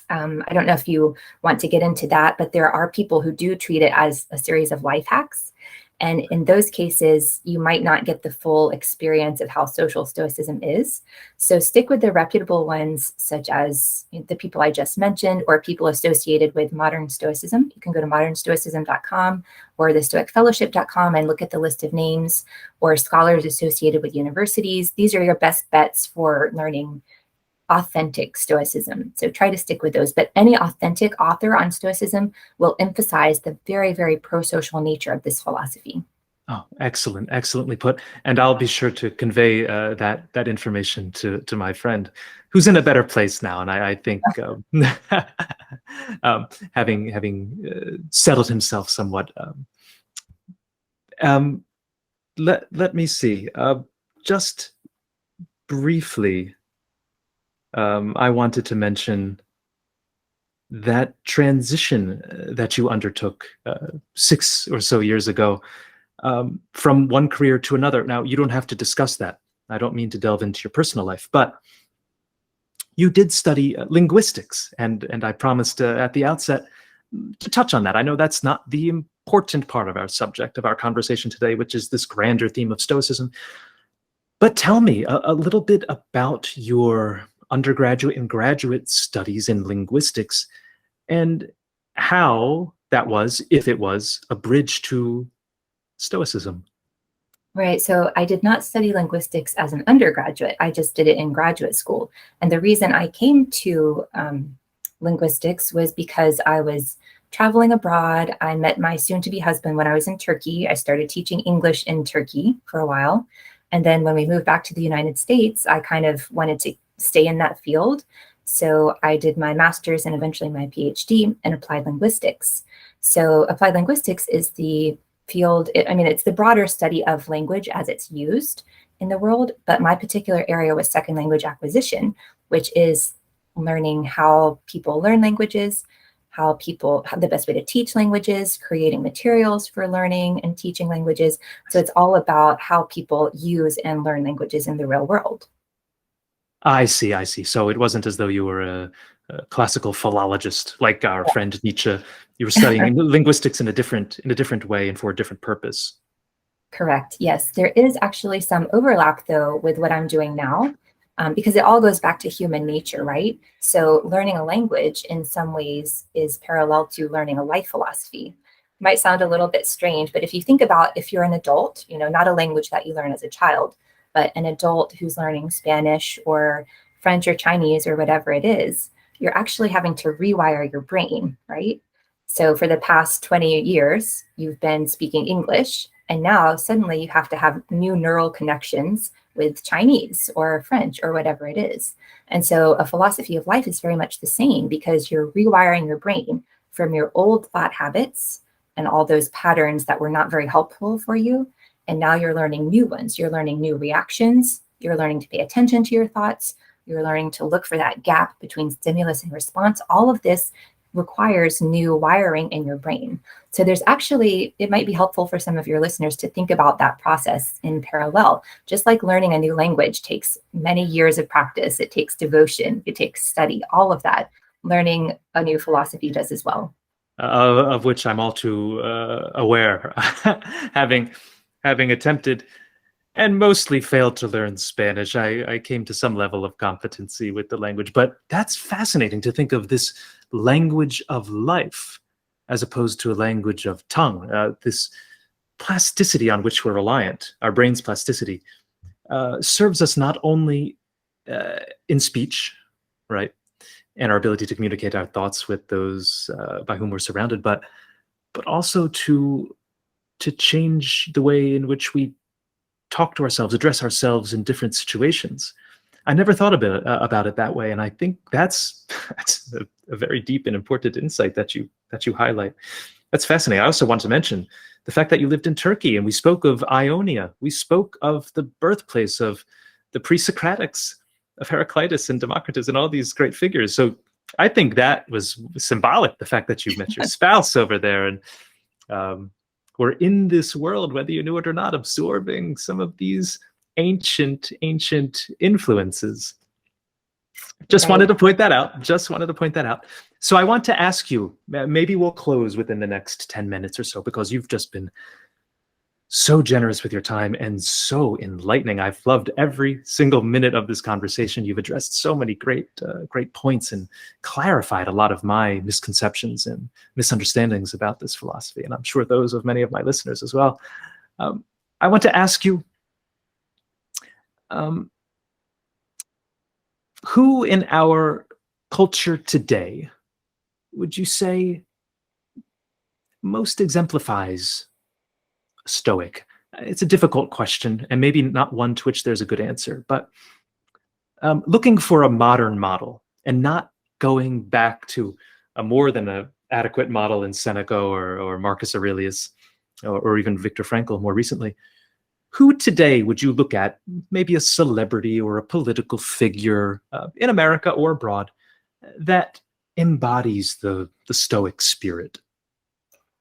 Speaker 2: I don't know if you want to get into that, but there are people who do treat it as a series of life hacks. And in those cases, you might not get the full experience of how social Stoicism is. So stick with the reputable ones, such as the people I just mentioned, or people associated with modern Stoicism. You can go to modernstoicism.com or thestoicfellowship.com and look at the list of names, or scholars associated with universities. These are your best bets for learning authentic Stoicism. So try to stick with those. But any authentic author on Stoicism will emphasize the very, very pro-social nature of this philosophy.
Speaker 1: Oh, excellent, excellently put. And I'll be sure to convey that information to my friend, who's in a better place now. And I think having settled himself somewhat. Let me see. Just briefly, I wanted to mention that transition that you undertook 6 or so years ago, from one career to another. Now, you don't have to discuss that. I don't mean to delve into your personal life, but you did study linguistics, and I promised at the outset to touch on that. I know that's not the important part of our subject, of our conversation today, which is this grander theme of Stoicism. But tell me a little bit about your undergraduate and graduate studies in linguistics, and how that was, if it was, a bridge to Stoicism.
Speaker 2: Right. So I did not study linguistics as an undergraduate. I just did it in graduate school. And the reason I came to linguistics was because I was traveling abroad. I met my soon-to-be husband when I was in Turkey. I started teaching English in Turkey for a while. And then when we moved back to the United States, I kind of wanted to stay in that field. So I did my master's and eventually my PhD in applied linguistics. So applied linguistics is the field, it's the broader study of language as it's used in the world, but my particular area was second language acquisition, which is learning how people learn languages, how the best way to teach languages, creating materials for learning and teaching languages. So it's all about how people use and learn languages in the real world.
Speaker 1: I see. So it wasn't as though you were a classical philologist like our friend Nietzsche. You were studying linguistics in a different way and for a different purpose.
Speaker 2: Correct. Yes, there is actually some overlap, though, with what I'm doing now, because it all goes back to human nature, right? So learning a language in some ways is parallel to learning a life philosophy. Might sound a little bit strange, but if you think about, if you're an adult, not a language that you learn as a child, but an adult who's learning Spanish or French or Chinese or whatever it is, you're actually having to rewire your brain, right? So for the past 20 years, you've been speaking English, and now suddenly you have to have new neural connections with Chinese or French or whatever it is. And so a philosophy of life is very much the same, because you're rewiring your brain from your old thought habits and all those patterns that were not very helpful for you. And now you're learning new ones. You're learning new reactions. You're learning to pay attention to your thoughts. You're learning to look for that gap between stimulus and response. All of this requires new wiring in your brain. So there's actually, it might be helpful for some of your listeners to think about that process in parallel. Just like learning a new language takes many years of practice, it takes devotion, it takes study, all of that. Learning a new philosophy does as well.
Speaker 1: Of which I'm all too aware, having attempted and mostly failed to learn Spanish. I came to some level of competency with the language, but that's fascinating to think of this language of life as opposed to a language of tongue. This plasticity on which we're reliant, our brain's plasticity, serves us not only in speech, right, and our ability to communicate our thoughts with those by whom we're surrounded, but also to change the way in which we talk to ourselves, address ourselves in different situations. I never thought about it that way, and I think that's a very deep and important insight that you highlight. That's fascinating. I also want to mention the fact that you lived in Turkey, and we spoke of Ionia. We spoke of the birthplace of the pre-Socratics, of Heraclitus and Democritus, and all these great figures. So I think that was symbolic, the fact that you met your spouse over there, and we're in this world, whether you knew it or not, absorbing some of these ancient influences. Just wanted to point that out. So I want to ask you, maybe we'll close within the next 10 minutes or so, because you've just been so generous with your time and so enlightening. I've loved every single minute of this conversation. You've addressed so many great points and clarified a lot of my misconceptions and misunderstandings about this philosophy, and I'm sure those of many of my listeners as well. I want to ask you, who in our culture today would you say most exemplifies a Stoic? It's a difficult question, and maybe not one to which there's a good answer, but looking for a modern model and not going back to a more than an adequate model in Seneca or Marcus Aurelius or even Viktor Frankl more recently. Who today would you look at, maybe a celebrity or a political figure in America or abroad, that embodies the Stoic spirit?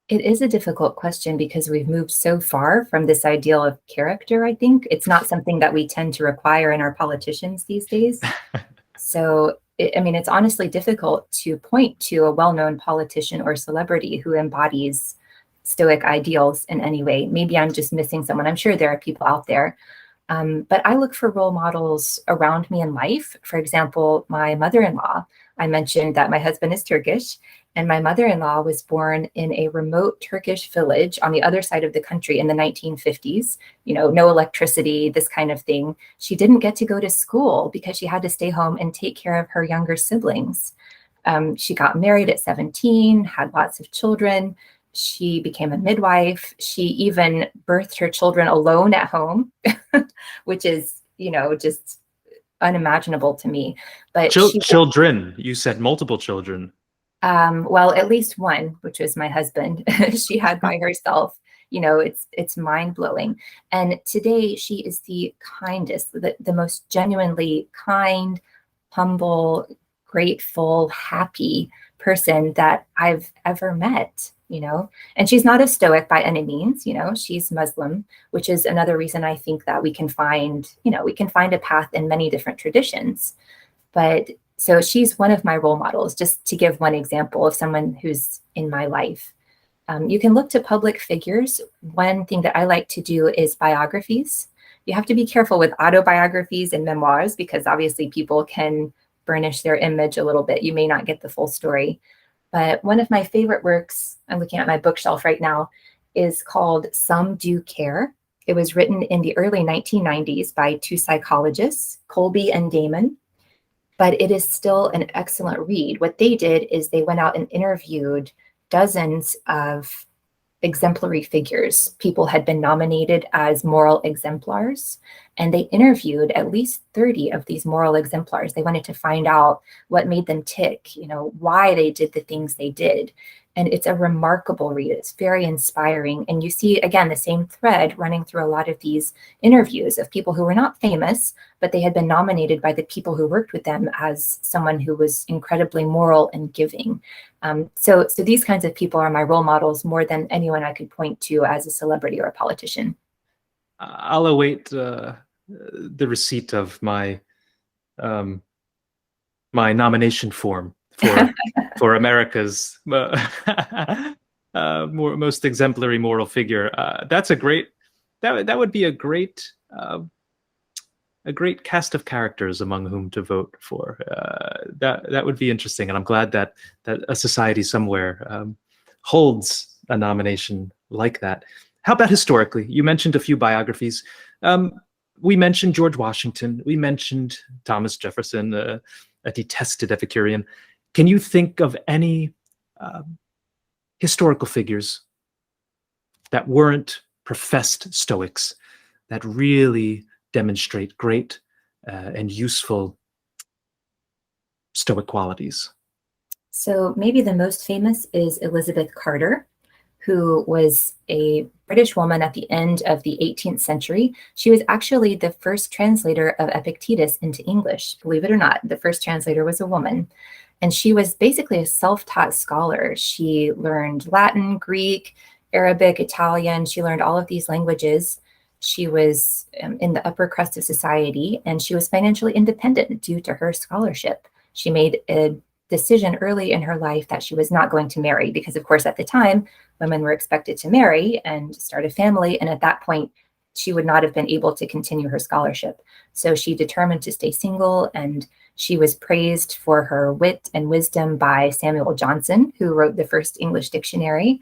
Speaker 2: It is a difficult question because we've moved so far from this ideal of character, I think. It's not something that we tend to require in our politicians these days. So, it's honestly difficult to point to a well-known politician or celebrity who embodies Stoic ideals in any way. Maybe I'm just missing someone. I'm sure there are people out there. But I look for role models around me in life. For example, my mother-in-law. I mentioned that my husband is Turkish, and my mother-in-law was born in a remote Turkish village on the other side of the country in the 1950s. No electricity, this kind of thing. She didn't get to go to school because she had to stay home and take care of her younger siblings. She got married at 17, had lots of children. She became a midwife. She even birthed her children alone at home, which is, just unimaginable to me. But
Speaker 1: children, you said multiple children.
Speaker 2: Well, at least one, which was my husband, she had by herself. It's mind-blowing. And today she is the kindest, the most genuinely kind, humble, grateful, happy person that I've ever met. And she's not a Stoic by any means. She's Muslim, which is another reason I think that we can find a path in many different traditions. But so she's one of my role models, just to give one example of someone who's in my life. You can look to public figures. One thing that I like to do is biographies. You have to be careful with autobiographies and memoirs because obviously people can burnish their image a little bit. You may not get the full story. But one of my favorite works, I'm looking at my bookshelf right now, is called Some Do Care. It was written in the early 1990s by two psychologists, Colby and Damon. But it is still an excellent read. What they did is they went out and interviewed dozens of exemplary figures. People had been nominated as moral exemplars, and they interviewed at least 30 of these moral exemplars. They wanted to find out what made them tick, why they did the things they did. And it's a remarkable read. It's very inspiring. And you see, again, the same thread running through a lot of these interviews of people who were not famous, but they had been nominated by the people who worked with them as someone who was incredibly moral and giving. So these kinds of people are my role models more than anyone I could point to as a celebrity or a politician.
Speaker 1: I'll await the receipt of my my nomination form for America's most exemplary moral figure. That's a great. That would be a great cast of characters among whom to vote for. That would be interesting, and I'm glad that a society somewhere holds a nomination like that. How about historically? You mentioned a few biographies. We mentioned George Washington. We mentioned Thomas Jefferson, a detested Epicurean. Can you think of any historical figures that weren't professed Stoics that really demonstrate great and useful Stoic qualities?
Speaker 2: So maybe the most famous is Elizabeth Carter, who was a British woman at the end of the 18th century. She was actually the first translator of Epictetus into English. Believe it or not, the first translator was a woman. And she was basically a self-taught scholar. She learned Latin, Greek, Arabic, Italian. She learned all of these languages. She was in the upper crust of society, and she was financially independent due to her scholarship. She made a decision early in her life that she was not going to marry because, of course, at the time, women were expected to marry and start a family. And at that point, she would not have been able to continue her scholarship. So she determined to stay single, and she was praised for her wit and wisdom by Samuel Johnson, who wrote the first English dictionary,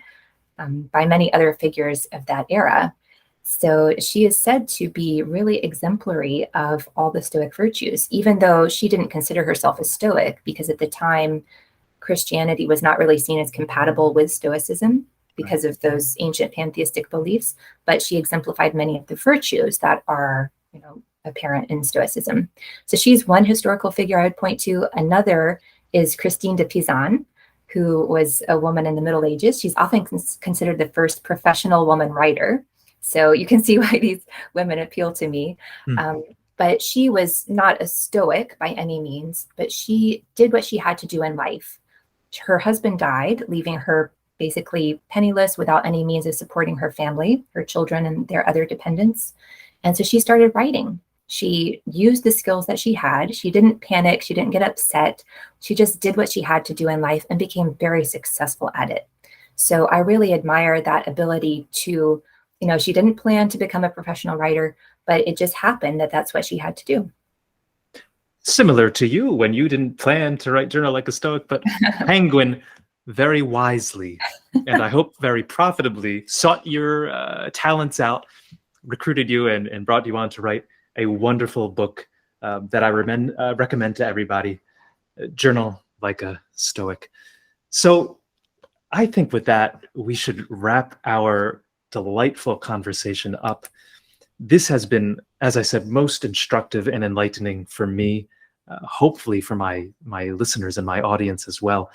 Speaker 2: by many other figures of that era. So she is said to be really exemplary of all the Stoic virtues, even though she didn't consider herself a Stoic, because at the time, Christianity was not really seen as compatible with Stoicism because of those ancient pantheistic beliefs. But she exemplified many of the virtues that are, apparent in Stoicism. So she's one historical figure I would point to. Another is Christine de Pizan, who was a woman in the Middle Ages. She's often considered the first professional woman writer. So you can see why these women appeal to me. But she was not a Stoic by any means, but she did what she had to do in life. Her husband died, leaving her basically penniless without any means of supporting her family, her children, and their other dependents. And so she started writing. She used the skills that she had. She didn't panic. She didn't get upset. She just did what she had to do in life and became very successful at it. So I really admire that ability to, she didn't plan to become a professional writer, but it just happened that that's what she had to do.
Speaker 1: Similar to you, when you didn't plan to write journal like a Stoic, but Penguin very wisely, and I hope very profitably, sought your talents out, recruited you, and brought you on to write a wonderful book that I recommend to everybody, Journal Like a Stoic. So I think with that, we should wrap our delightful conversation up. This has been, as I said, most instructive and enlightening for me, hopefully for my listeners and my audience as well.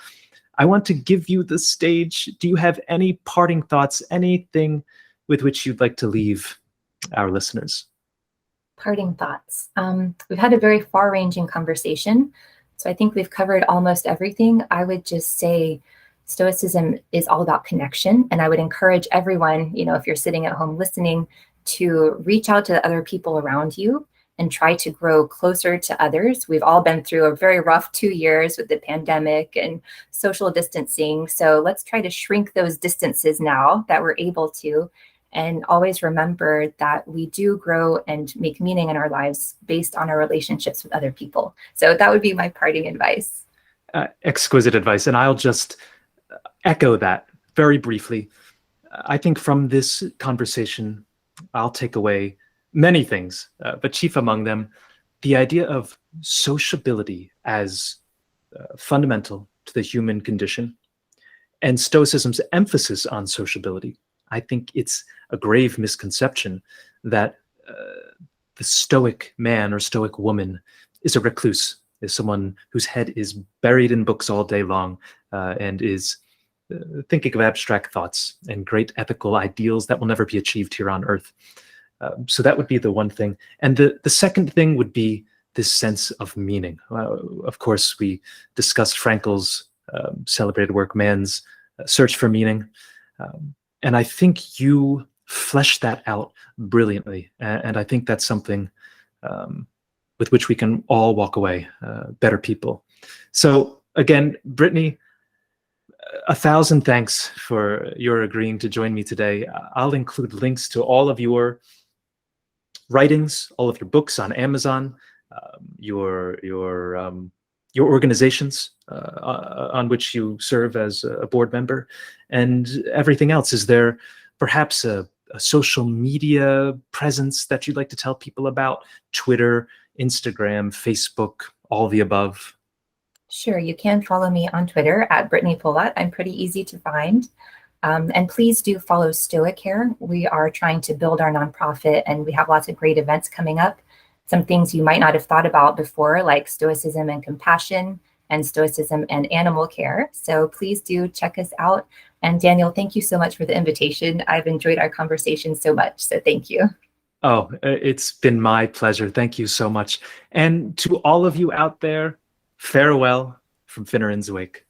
Speaker 1: I want to give you the stage. Do you have any parting thoughts, anything with which you'd like to leave our listeners?
Speaker 2: Parting thoughts. We've had a very far-ranging conversation, so I think we've covered almost everything. I would just say Stoicism is all about connection, and I would encourage everyone, if you're sitting at home listening, to reach out to other people around you and try to grow closer to others. We've all been through a very rough 2 years with the pandemic and social distancing, so let's try to shrink those distances now that we're able to, and always remember that we do grow and make meaning in our lives based on our relationships with other people. So that would be my parting advice.
Speaker 1: Exquisite advice, and I'll just echo that very briefly. I think from this conversation, I'll take away many things, but chief among them, the idea of sociability as fundamental to the human condition, and Stoicism's emphasis on sociability. I think it's a grave misconception that the Stoic man or Stoic woman is a recluse, is someone whose head is buried in books all day long and is thinking of abstract thoughts and great ethical ideals that will never be achieved here on earth. So that would be the one thing. And the second thing would be this sense of meaning. Of course, we discussed Frankl's celebrated work, Man's Search for Meaning. And I think you fleshed that out brilliantly. And I think that's something with which we can all walk away better people. So again, Brittany, 1,000 thanks for your agreeing to join me today. I'll include links to all of your writings, all of your books on Amazon, your organizations on which you serve as a board member, and everything else. Is there perhaps a social media presence that you'd like to tell people about? Twitter, Instagram, Facebook, all the above?
Speaker 2: Sure, you can follow me on Twitter at Brittany Polat. I'm pretty easy to find. And please do follow Stoicare. We are trying to build our nonprofit, and we have lots of great events coming up. some things you might not have thought about before, like Stoicism and compassion and Stoicism and animal care. So please do check us out. And Daniel, thank you so much for the invitation. I've enjoyed our conversation so much, so thank you.
Speaker 1: Oh, it's been my pleasure. Thank you so much. And to all of you out there, farewell from Finneran's Wake.